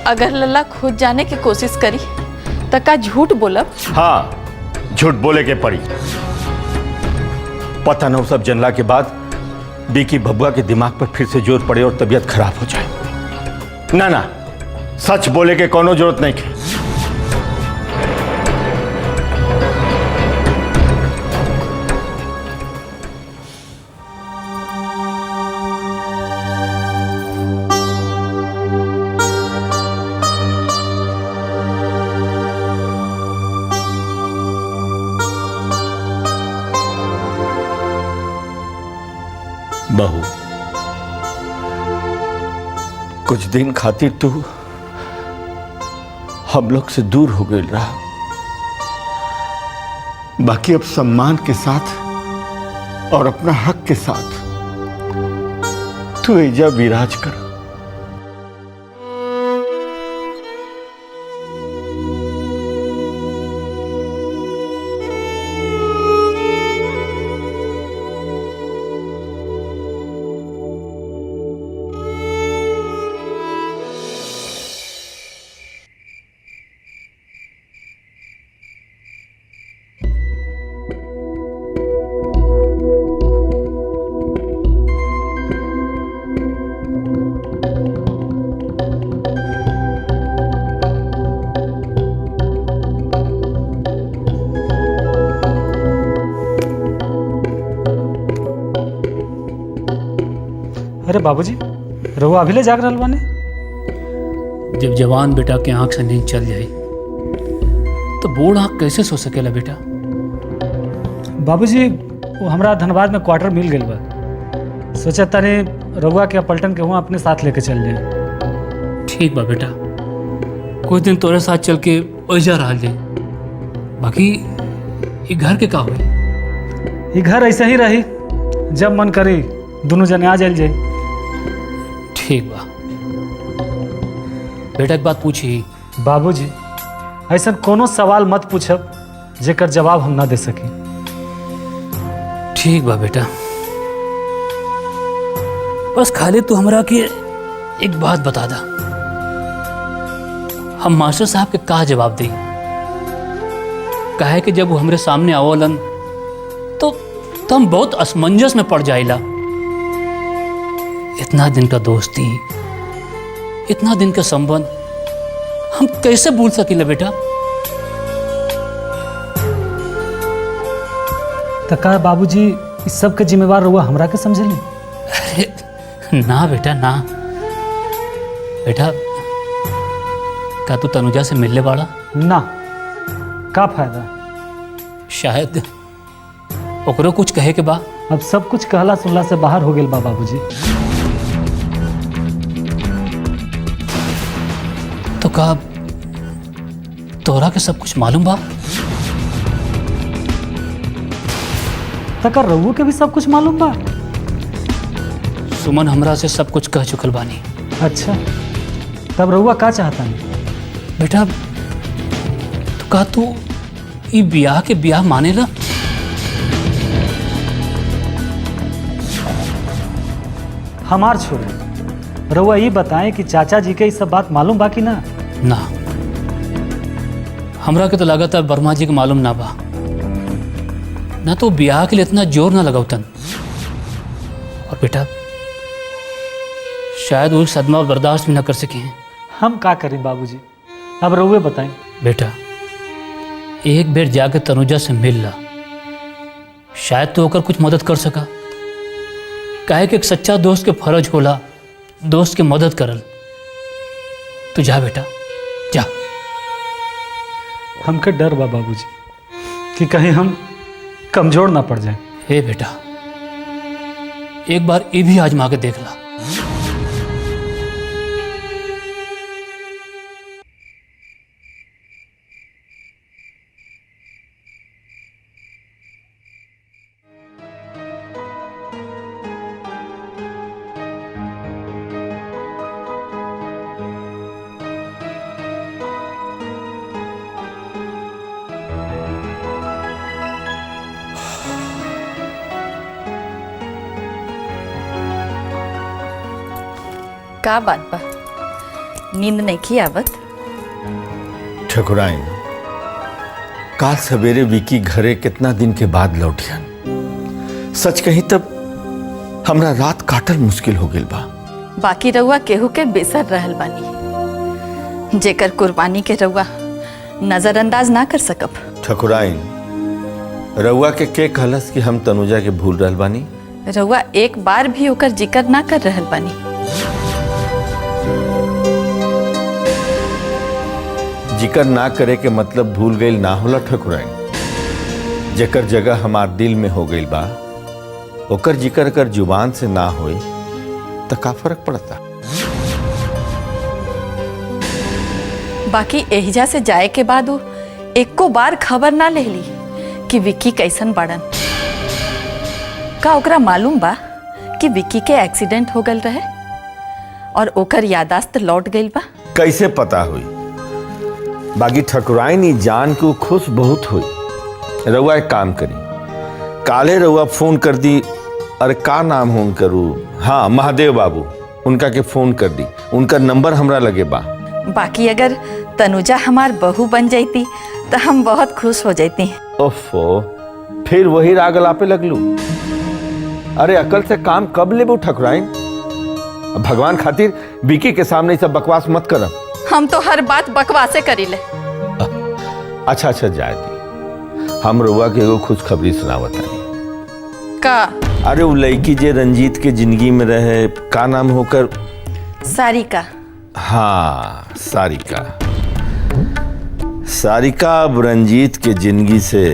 अगर लल्ला खुद जाने की कोशिश करी तो का झूठ बोलब? हाँ, झूठ बोले के पड़ी। पता न सब जनला के बाद विकी बबुआ के दिमाग पर फिर से जोर पड़े और तबीयत खराब हो जाए। ना ना, सच बोले के कोनो जरूरत नहीं है। बहू, कुछ दिन खातिर तू हम लोग से दूर हो गई रहा, बाकी अब सम्मान के साथ और अपना हक के साथ तू एजा विराज कर। अरे बाबूजी, रहुआ अभी ले जाग रहल बाने? जब जवान बेटा के आंख से नींद चल जाए तो बूढ़ आंख कैसे सो सकेला बेटा? बाबूजी, वो हमरा धनबाद में क्वार्टर मिल गई बा। सोचा तारे रहुआ के पलटन के हुआ अपने साथ लेके चल जाए। ठीक बा बेटा, कुछ दिन तोरे साथ चल के ओइजा रह जाए। बाकी ये घर के का हुई? ये घर ऐसे ही रही, जब मन करी दोनों जने आ जाइल जाए। ठीक बा बेटा, एक बात पूछी। बाबूजी, ऐसा कोनो सवाल मत पूछब जेकर जवाब हम ना दे सकी। ठीक बा बेटा, बस खाली तू हमरा के एक बात बता दा हम मास्टर साहब के का जवाब दी। काहे कि जब वो हमरे सामने आवलन तो हम बहुत असमंजस में पड़ जाइला। इतना दिन का दोस्ती, इतना दिन का संबंध हम कैसे भूल सकीला बेटा? तो का बाबूजी इस सब के जिम्मेवार रहुआ हमरा के समझली? अरे ना बेटा ना। बेटा का तू तनुजा से मिलने वाला? ना, का फायदा? शायद ओकरो कुछ कहे के बा। अब सब कुछ कहला सुनला से बाहर हो गेल बा बाबूजी। तो का तोरा के सब कुछ मालूम बा? तकर रहुओ के भी सब कुछ मालूम बा? सुमन हमरा से सब कुछ कह चुकल बानी। अच्छा, तब रहुआ का चाहता नहीं? बेटा तो का तू ई ब्याह के ब्याह माने ला? हमार छोड़े, रहुआ ये बताएं कि चाचा जी के ये सब बात मालूम बा कि ना? ना, हमरा के तो लागत है वर्मा जी के मालूम ना बा। ना तो ब्याह के लिए इतना जोर ना लगावतन। और बेटा शायद वो सदमा बर्दाश्त भी ना कर सके। हम का करें बाबूजी, अब रहुए बताएं। बेटा एक बेर जाके तनुजा से मिल ला, शायद तो होकर कुछ मदद कर सका। काहे कि एक सच्चा दोस्त के फर्ज होला दोस्त के मदद करल। तू जा बेटा जा। हमके डर बा बाबूजी कि कहीं हम कमजोर ना पड़ जाए। हे बेटा एक बार ये भी आजमा के देख ला। का बात बा, नींद नहीं आवत? ठकुराइन, काल सवेरे विकी घरे कितना दिन के बाद लौटियन। सच कही तब हमरा रात काटल मुश्किल हो गेल बा। बाकी रउआ केहू के बेसर रहल बानी, जेकर कुर्बानी के रउआ नजरअंदाज ना कर सकब। ठकुराइन, रउआ के कहलस कि हम तनुजा के भूल रहल बानी? रउआ एक बार भी ओकर जिक्र ना कर रहल बानी। जिक्र ना करे के मतलब भूल गई ना होला ठकुराइन। जेकर जगह हमार दिल में हो गई बा ओकर जिक्र कर जुबान से ना होई तो का फर्क पड़ता? बाकी एहिजा से जाए के बाद वो एको बार खबर ना लेली कि विक्की कैसन बाड़न। का ओकरा मालूम बा कि विक्की के एक्सीडेंट हो गल रहे और ओकर यादाश्त लौट गई बा? कैसे पता हुई? बाकी ठकुराइन ही जान के खुश बहुत हुई। रउआ एक काम करी, काले रउआ फोन कर दी। अरे का नाम हो करू? हाँ, महादेव बाबू, उनका के फोन कर दी। उनका नंबर हमरा लगे बा। बाकी अगर तनुजा हमार बहू बन जाती तो हम बहुत खुश हो जाती। ओफो, फिर वही राग लापे लगलू। अरे अकल से काम कब लेबू ठकुराइन? भगवान खातिर विकी के सामने सब बकवास मत करम। हम तो हर बात बकवासे करी ले। अच्छा जाए दी। हम रउआ के एगो खुशखबरी सुनावत हनी। का? अरे वो लड़की जे रंजीत के जिंदगी में रहे, का नाम होकर? सारिका। हाँ, सारिका। सारिका अब रंजीत के जिंदगी से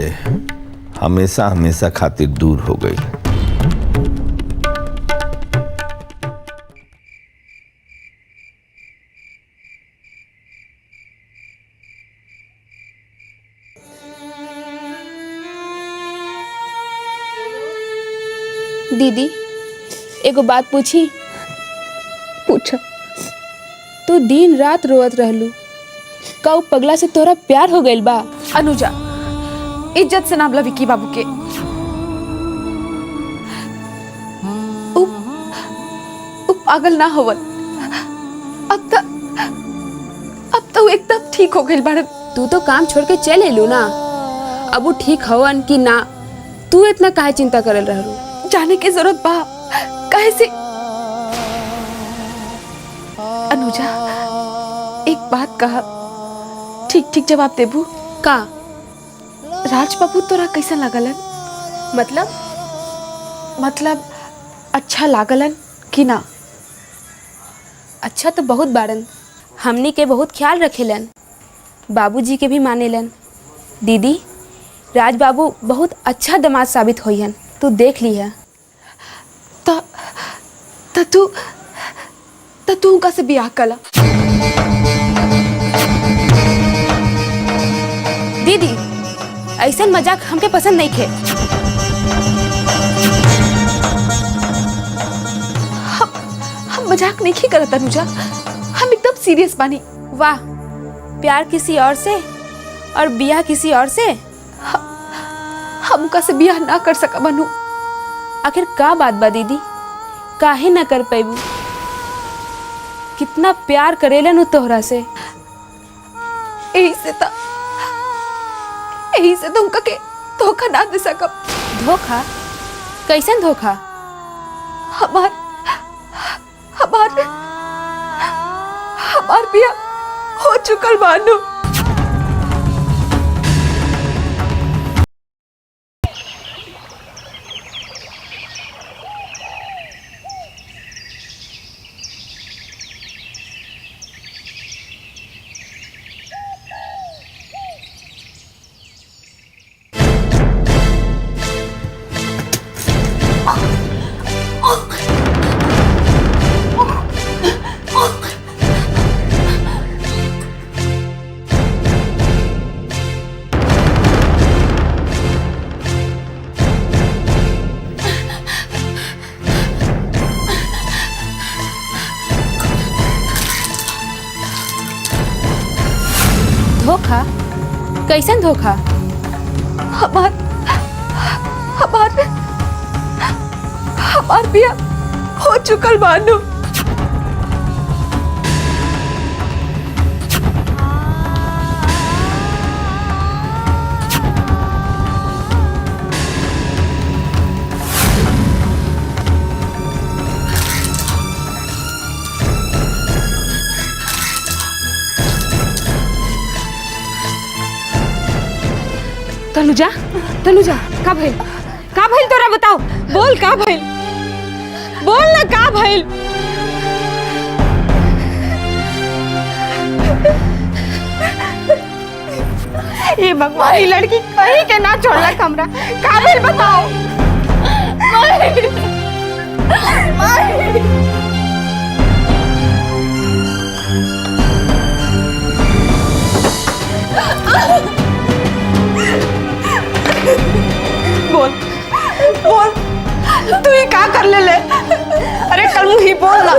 हमेशा हमेशा खातिर दूर हो गई। दीदी एगो बात पूछी? पूछा। तू दिन रात रोवत रहलू, का उ पगला से तोरा प्यार हो गइल बा? अनुजा, इज्जत से नाम ला विक्की बाबू के। उ पागल ना होवन। अब तो तू एकदम ठीक हो गई बाड़न। तू तो काम छोड़ के चल एलू ना, अब वो ठीक हवन कि ना तू इतना काहे चिंता करल रहलू? जाने की जरूरत बा, काहे से? अनुजा एक बात कहा, ठीक ठीक जवाब देबू का? राज बाबू तोरा कैसा लागलन? मतलब अच्छा लागलन कि ना? अच्छा तो बहुत बाड़न, हमनी के बहुत ख्याल रखेलन, बाबूजी के भी मानेलन। दीदी राज बाबू बहुत अच्छा दामाद साबित होइहन, तू देख ली है। तू उनका से बियाह कला। दीदी ऐसा मजाक हमके पसंद नहीं खे। हम मजाक नहीं करत अनुजा, हम एकदम सीरियस बानी। वाह, प्यार किसी और से और बियाह किसी और से? हम उनका से बियाह ना कर सका बनू। आखिर का बात बा दीदी, काहे ना कर पैबू? कितना प्यार करेलन उ तोहरा से। यही से तो उनका के धोखा ना दे सकब। धोखा? कैसन धोखा? हमार बिया हो चुकल बानू। धोखा? कैसन धोखा? हमार बिया हो चुकल बानू। तनुजा का भइल? का भइल तोरा बताओ, बोल का भइल, बोल ना का भइल? ये भगवान, ये लड़की कहीं के ना छोड़ला हमरा। का भइल बताओ। बोल तू ही का कर ले? अरे कल मुही बोल ना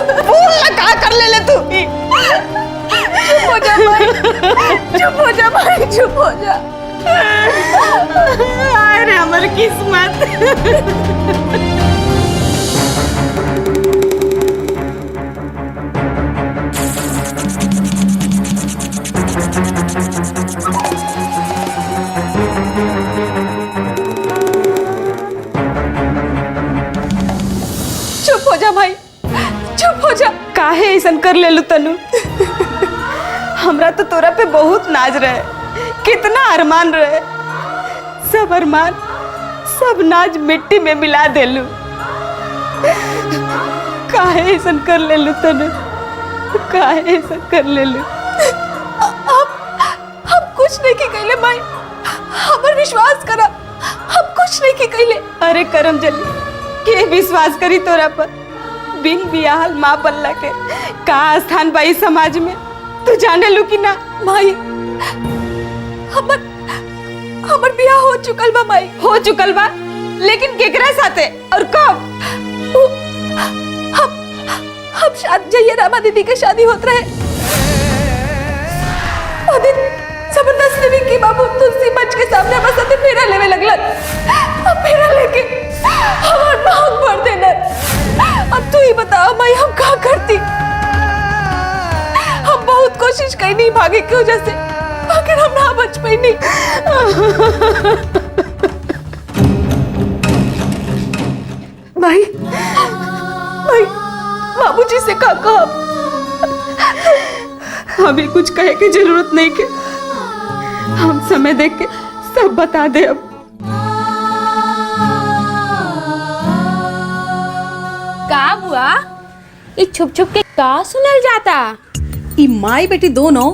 का कर ले तू ही? चुप हो जा भाई, चुप हो जा। अरे हमारी किस्मत। चुप हो जा भाई, चुप हो जा। काहे ऐसा कर ले लू तनु? हमरा तो तोरा पे बहुत नाज रहे, कितना अरमान रहे। सब अरमान, सब नाज मिट्टी में मिला देलू। काहे ऐसा कर ले लू तनु? काहे ऐसा कर ले लू? हम कुछ नहीं की कहले भाई, हमर विश्वास करा, हम कुछ नहीं की कहले। अरे करम जली, के विश्वास करी तोरा पर? बिन बियाहल माँ बल्ला के का स्थान बाई समाज में, तू जाने लू कि ना? माई हमर बियाह हो चुकल बा माई, हो चुकल बा, लेकिन केकरा साथे और कब? हम शादी जइए रामा दीदी के शादी होत रहे, ओ दिन जबरदस्ती विक्की बाबू तुलसी मंच के सामने हमारे साथे फेरा लेवे लगलन। अब फेरा लेके हमार मांग भर देना। अब तू ही बता माई, हम का करती? हम बहुत कोशिश कई नहीं भागे की वजह से, आखिर हम ना बच पाई नहीं। भाई भाई बाबूजी से का कहा, अभी कुछ कहे की जरूरत नहीं के, हम समय देख के सब बता दे। अब का बुआ ये छुप छुप के का सुनल जाता? ई माई बेटी दोनों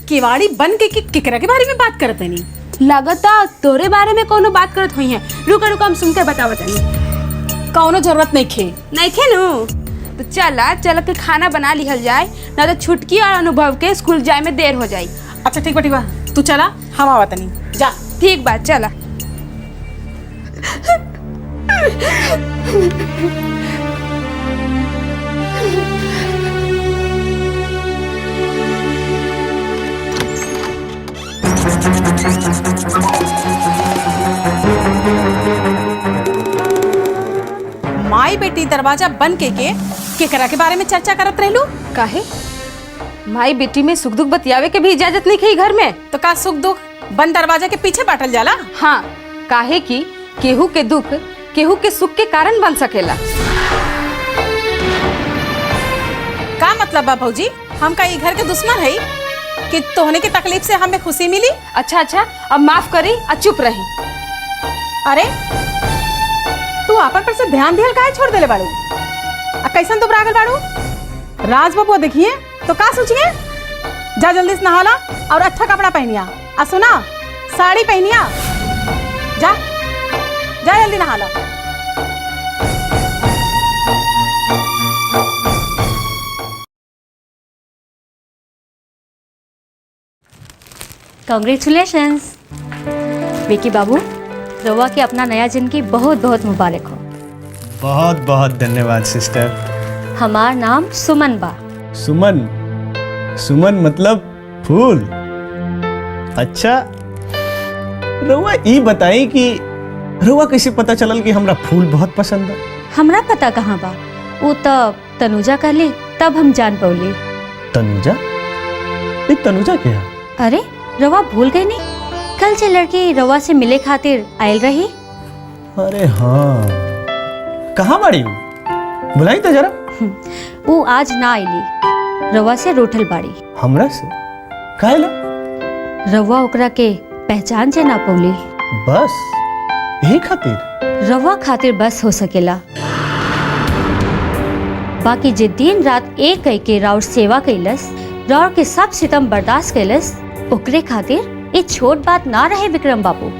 केवाड़ी बन के केकरा के बारे में बात करते नहीं। लगता तोरे बारे में कोनो बात करत हुई है। रुका रुका हम सुन के बतावत नहीं। कौनो जरूरत नहीं खे। नहीं खे नु तो चल के खाना बना लिहल जाए, ना तो छुटकी और अनुभव के स्कूल जाए में देर हो जाए। अच्छा ठीक बा तू चला, हम आवत नहीं। जा ठीक बात, चला। माई बेटी दरवाजा बंद के केकरा के बारे में चर्चा करत रहलू? काहे माई बेटी में सुख दुख बतियावे के भी इजाजत नहीं खी घर में। तो का सुख दुख बंद दरवाजा के पीछे बांटल जाला? हाँ, काहे कि केहू के दुख केहू के सुख के कारण बन सकेला। का मतलब बा भौजी, हम का ई घर के दुश्मन है कि तोहने की तकलीफ से हमें खुशी मिली? अच्छा अब माफ करी और चुप रही। अरे तू आपन पर से ध्यान दियल काहे छोड़ देले बाड़ू? कैसन तो बरागल बाड़ू? राज बबुआ देखिए तो का सोचिए? जा जल्दी से नहाला और अच्छा कपड़ा पहनिया, आ सुना साड़ी पहनिया। जा जल्दी नहाला। कांग्रेचुलेशंस विकी बाबू, रवा के अपना नया जिंदगी बहुत बहुत मुबारक हो। बहुत बहुत धन्यवाद सिस्टर। हमार नाम सुमन बा। सुमन? सुमन मतलब फूल? अच्छा रउआ ई बताई कि रउआ कैसे पता चलल कि हमरा फूल बहुत पसंद है? हमरा पता कहाँ बा, वो तब तनुजा कहली तब हम जान पौली। तनुजा? ये तनुजा क्या है? अरे रवा भूल गई नहीं, कल से लड़की रवा से मिले खातिर आयल रही। अरे हाँ, कहाँ बाड़ी हूँ? बुलाई तो जरा। वो आज ना आईली, रवा से रूठल बाड़ी। हमरा से? काहे ला? रवा ओकरा के पहचान से ना पौली। बस यही खातिर? रवा खातिर बस हो सकेला, बाकी जे दिन रात एक कई के राउर सेवा कैलस, राउर के सब सितम बर्दाश्त कैलस, ओकरे खातिर ये छोट बात ना रहे विक्रम बाबू।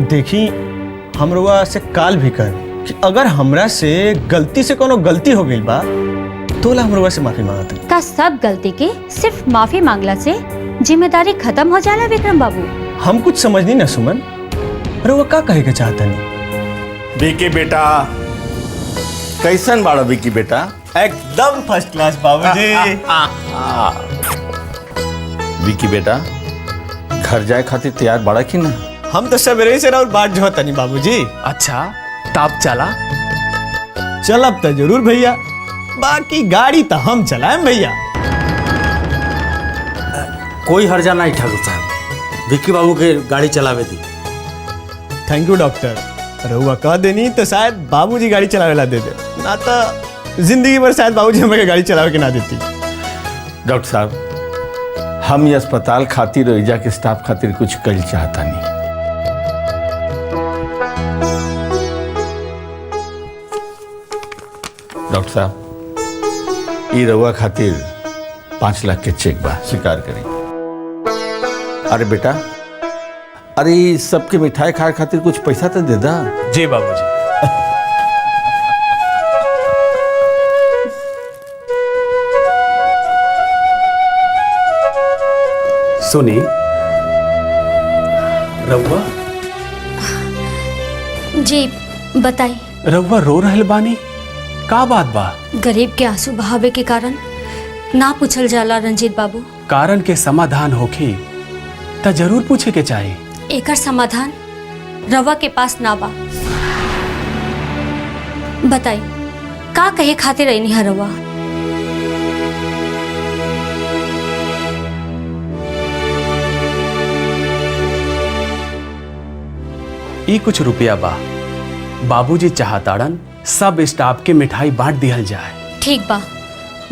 देखी हम रउआ से काल भी कर कि अगर हमरा से गलती से कोनो गलती हो गई बा तो ला हम रउआ से माफी मांगत हई। का सब गलती के सिर्फ माफी मांगला से जिम्मेदारी खत्म हो जाला विक्रम बाबू? हम कुछ समझनी ना सुमन, रउआ का कहे के चाहता नहीं? विकी बेटा कैसन बाड़ा? विकी बेटा एकदम फर्स्ट क्लास बाबूजी। विकी बेटा घर जाए खातिर तैयार बाड़ा कि ना? हम तो सवेरे से और बात जो तनी बाबूजी। अच्छा तब चला। चलब तो जरूर भैया, बाकी गाड़ी तो हम चलाएं भैया। कोई हर्जा नहीं ठाकुर साहब, विक्की बाबू के गाड़ी चलावे दी। थैंक यू डॉक्टर, रहुआ कह देनी तो शायद बाबूजी गाड़ी चलावेला दे दे, ना तो जिंदगी भर शायद बाबूजी हमें गाड़ी चलावे के ना देती। डॉक्टर साहब हम ये अस्पताल खातिर और इजा के स्टाफ खातिर कुछ कल चाहता नहीं। डॉक्टर साहब ये रउआ खातिर 5 लाख के चेक बा, स्वीकार करें। अरे बेटा, अरे सबके मिठाई खाए खातिर कुछ पैसा तो दे दा। जी बाबूजी। सुनी रउआ, जी बताई। रउआ रो रहल बानी, का बात बा? गरीब के आंसू बहावे के कारण ना पूछल जाला रंजीत बाबू। कारण के समाधान होखी त जरूर पूछे के चाही। एकर समाधान रवा के पास ना बा। बताई का कहे खाते रहनी हरवा? ई कुछ रुपया बा, बाबूजी चाहताड़न सब स्टाफ के मिठाई बांट दिहल जाए। ठीक बा,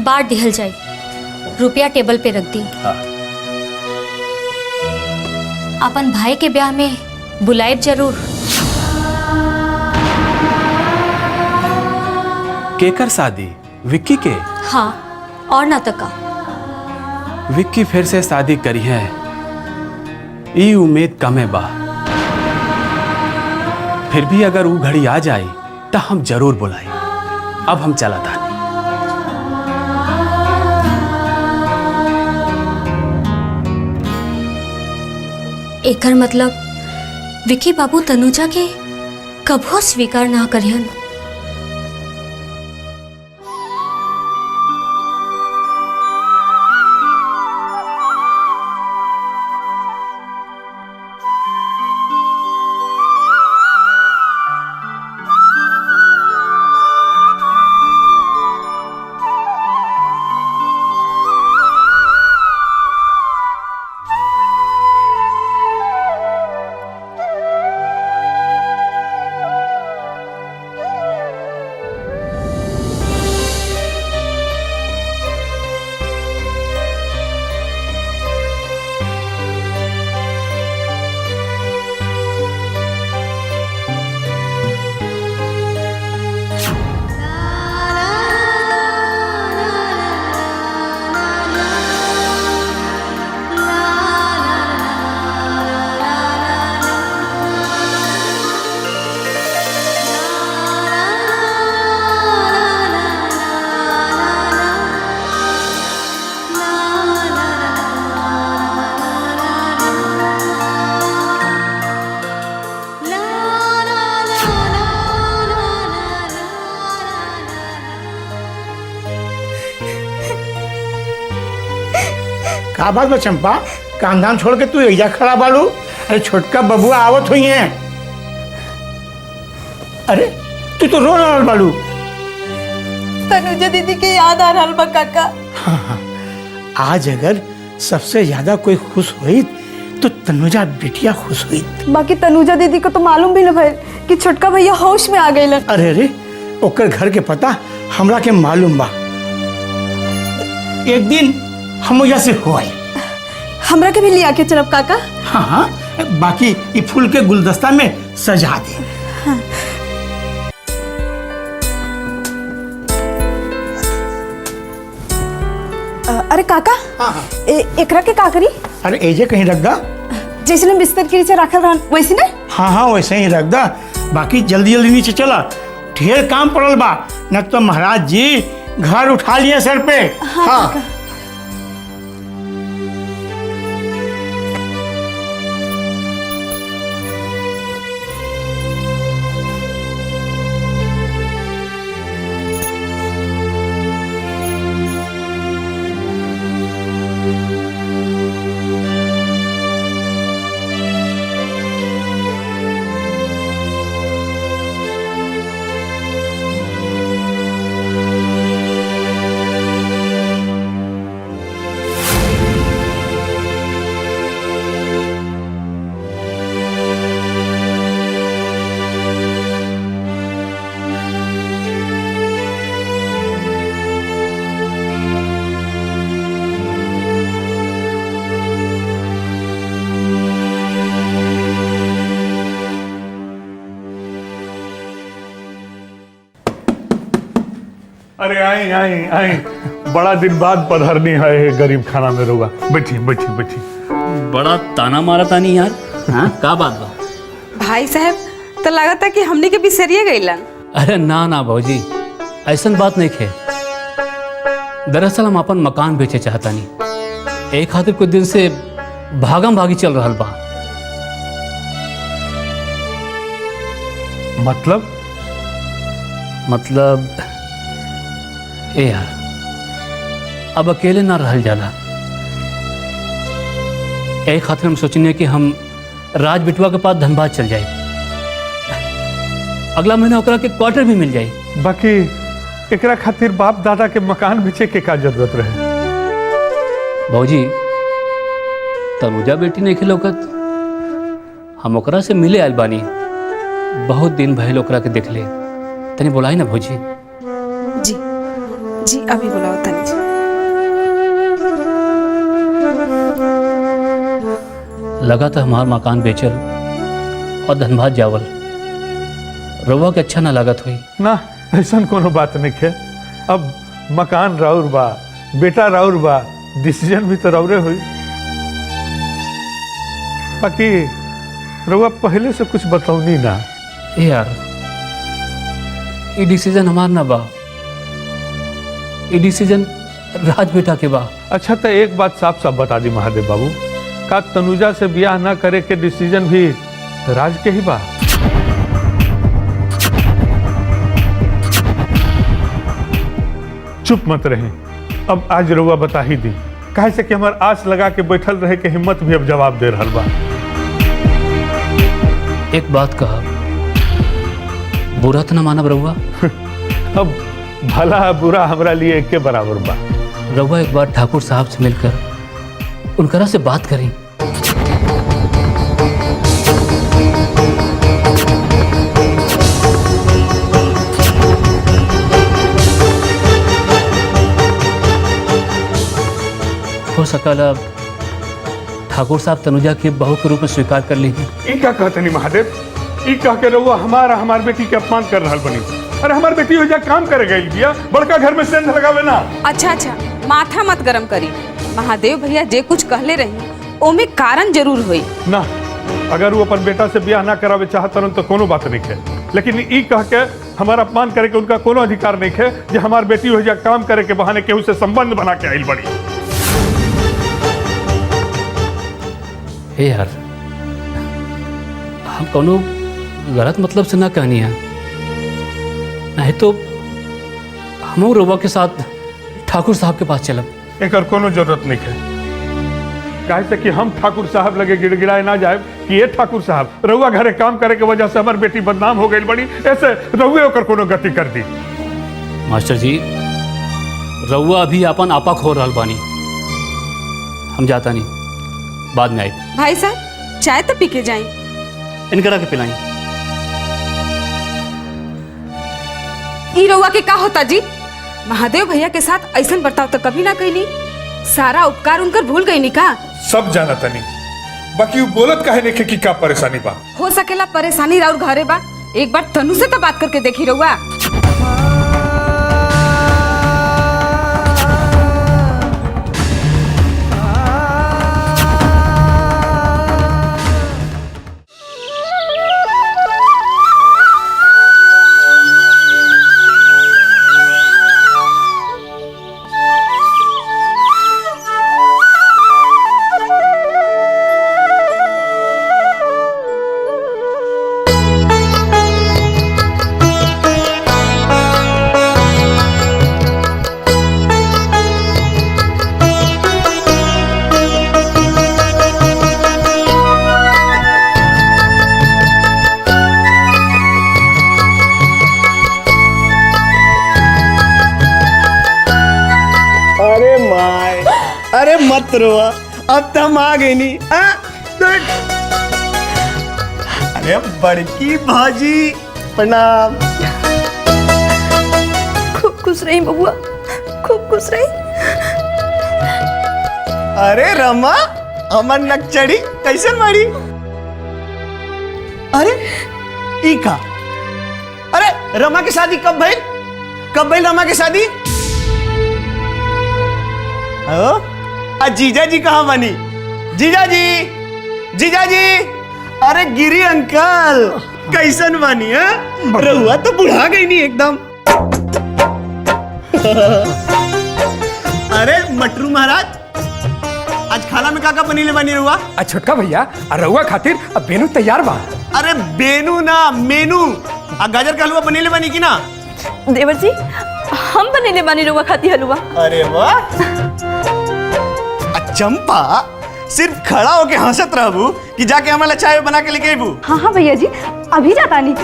बांट दिहल जाए। रुपया टेबल पे रख दी। हाँ। अपन भाई के ब्याह में बुलाए जरूर। केकर शादी? विक्की के? हाँ, और ना तका। विक्की फिर से शादी करी है, ई उम्मीद कमे बा। फिर भी अगर वो घड़ी आ जाए तो हम जरूर बुलाए। अब हम चला था। एकर मतलब विक्की बाबू तनुजा के कबो स्वीकार ना करियन। का बात बा चंपा, कांधान छोड़ के तू एजा खड़ा बालू? अरे छोटका बबुआ आवत हुई हैं। अरे तू तो रो रहा बालू। तनुजा दीदी के याद आ रहा बा काका। हाँ, आज अगर सबसे ज्यादा कोई खुश हुई तो तनुजा बिटिया खुश हुई। बाकी तनुजा दीदी को तो मालूम भी न भइल कि छोटका भैया होश में आ गए। अरे अरे ओकर घर के पता हमरा के मालूम बा। एक दिन हम वजह से हो आए। हमरा के भी लिया के चलब काका। हाँ हाँ, बाकी ये फूल के गुलदस्ता में सजा दे। हाँ। अरे काका, हाँ। एकरा के का करी? अरे एजे कहीं रख दा। जैसे ने बिस्तर के नीचे रखल रहन वैसे ना? हाँ हाँ वैसे ही रख दा। बाकी जल्दी जल्दी नीचे चला, ढेर काम पड़ल बा, न तो महाराज जी घर उठा लिए सर पे। हाँ। अरे आई आई आई, बड़ा दिन बाद पधरनी है गरीब खाना में रोगा। बैठी बैठी बैठी। बड़ा ताना मारा तानी यार। हाँ का बात बा? भाई साहब तो लगता कि हमने के बिसरिए गईलन। अरे ना ना भौजी, ऐसन बात नहीं खे। दरअसल हम अपन मकान बेचे चाहतानी। एक खातिर कुछ दिन से भागम भागी चल रहा बा। मतलब ए यार, अब अकेले ना रहल जाला। एक खातिर हम सोचने कि हम राज बिटवा के पास धनबाद चल जाए। अगला महीना ओकरा के क्वार्टर भी मिल जाए। बाकी एकरा खातिर बाप दादा के मकान बेचे के का जरूरत रहे? भौजी तनुजा बेटी नहीं खिलौकत, हम ओकरा से मिले आयल बानी, बहुत दिन भइल ओकरा के देखले, तनी बुलाई ना भौजी। जी जी अभी बुलाओ तनी जी। लगा था हमार मकान बेचल और धनबाद जावल, रउआ के अच्छा ना लागत हुई ना। ऐसा कोनो बात नहीं है, अब मकान राउर बा, बेटा राउर बा, डिसीजन भी तो राउरे हुई। बाकी रउआ पहले से कुछ बताऊनी ना। ए यार ये डिसीजन हमार ना बा, ये डिसीजन राज बेटा के बा। अच्छा तो एक बात साफ साफ बता दी महादेव बाबू, का तनुजा से ब्याह ना करे के डिसीजन भी राज के ही बा? चुप मत रहे, अब आज रउआ बता ही दी, काहे से कि हमार आस लगा के बैठल रहे के हिम्मत भी अब जवाब दे रहा बा। एक बात कहा, बुरा तो ना मानब रउआ? अब भला बुरा हमरा लिए एक के बराबर बा। रउआ एक बार ठाकुर साहब से मिलकर उनकरा से बात करें। हो सकला ठाकुर साहब तनुजा के बहू के रूप में स्वीकार कर ली है। ई क्या कहते नहीं महादेव, ई कह के रउआ हमार बेटी के अपमान कर रहा बनी। अरे हमार बेटी हो जा काम करे गई बिया, बड़का घर में सेंध लगावे ना। अच्छा अच्छा माथा मत गरम करी, महादेव भैया जे कुछ कहले रही ओमे कारण जरूर हुई ना। अगर वो अपन बेटा से ब्याह ना करावे चाहतन तो कोनो बात नहीं है, लेकिन ई कह के हमारा अपमान करे के उनका कोनो अधिकार नहीं है जो हमार बेटी हो जा काम करे के बहाने केहू से संबंध बना के आइल बड़ी। हे यार हम कोनो गलत मतलब से ना कहनी है, नहीं तो हम रउआ के साथ ठाकुर साहब के पास चलब। एक कोनो जरूरत नहीं है, काहे से कि हम ठाकुर साहब लगे गिड़गिड़ाए ना जाए कि ये ठाकुर साहब रउआ घरे काम करे के वजह से हमार बेटी बदनाम हो गई बड़ी, ऐसे रउए ओकर कोनो गति कर दी। मास्टर जी रउआ अभी अपन आपा खो रहल बानी, हम जाता नहीं, बाद में आई। भाई साहब चाय तो पी के जाए। इनकरा के पिलाई। ई रउआ के का होता जी? महादेव भैया के साथ ऐसा बर्ताव तो कभी ना कईनी, सारा उपकार उनकर भूल गई नी का? सब जाना तनी, बाकी वो बोलत काहे नहीं कि का परेशानी बा? हो सकेला परेशानी राउर घरे बा, एक बार तनु से तो बात करके देखी रउआ। अरे मत रोआ, अब तो हम आ गए नहीं। अरे बड़की भाजी प्रणाम। खूब खुश रही बबुआ, खूब खुश रही। अरे रमा अमर नक्चड़ी कैसे मरी? अरे ई का? अरे रमा की शादी कब भइल? कब भइल रमा की शादी? जीजा जी कहाँ बनी? जीजा जी, जीजा जी, अरे गिरी अंकल कैसन बनी है? रहुआ तो बुढ़ा गई नहीं एकदम। अरे मटरू महाराज, आज खाना में का बनी ले बनी रहुआ? छोटका भैया रहुआ खातिर अब बेनू तैयार बा। अरे बेनू ना मेनू, गाजर का हलवा बनी ले बनी की ना? देवर जी हम बनेले बानी रउआ खाती हलवा। अरे वाह, चंपा सिर्फ खड़ा होके हंसत रहबू कि जाके हमारा चाय बना के लेके आबू। हाँ हाँ भैया जी अभी जाता नहीं।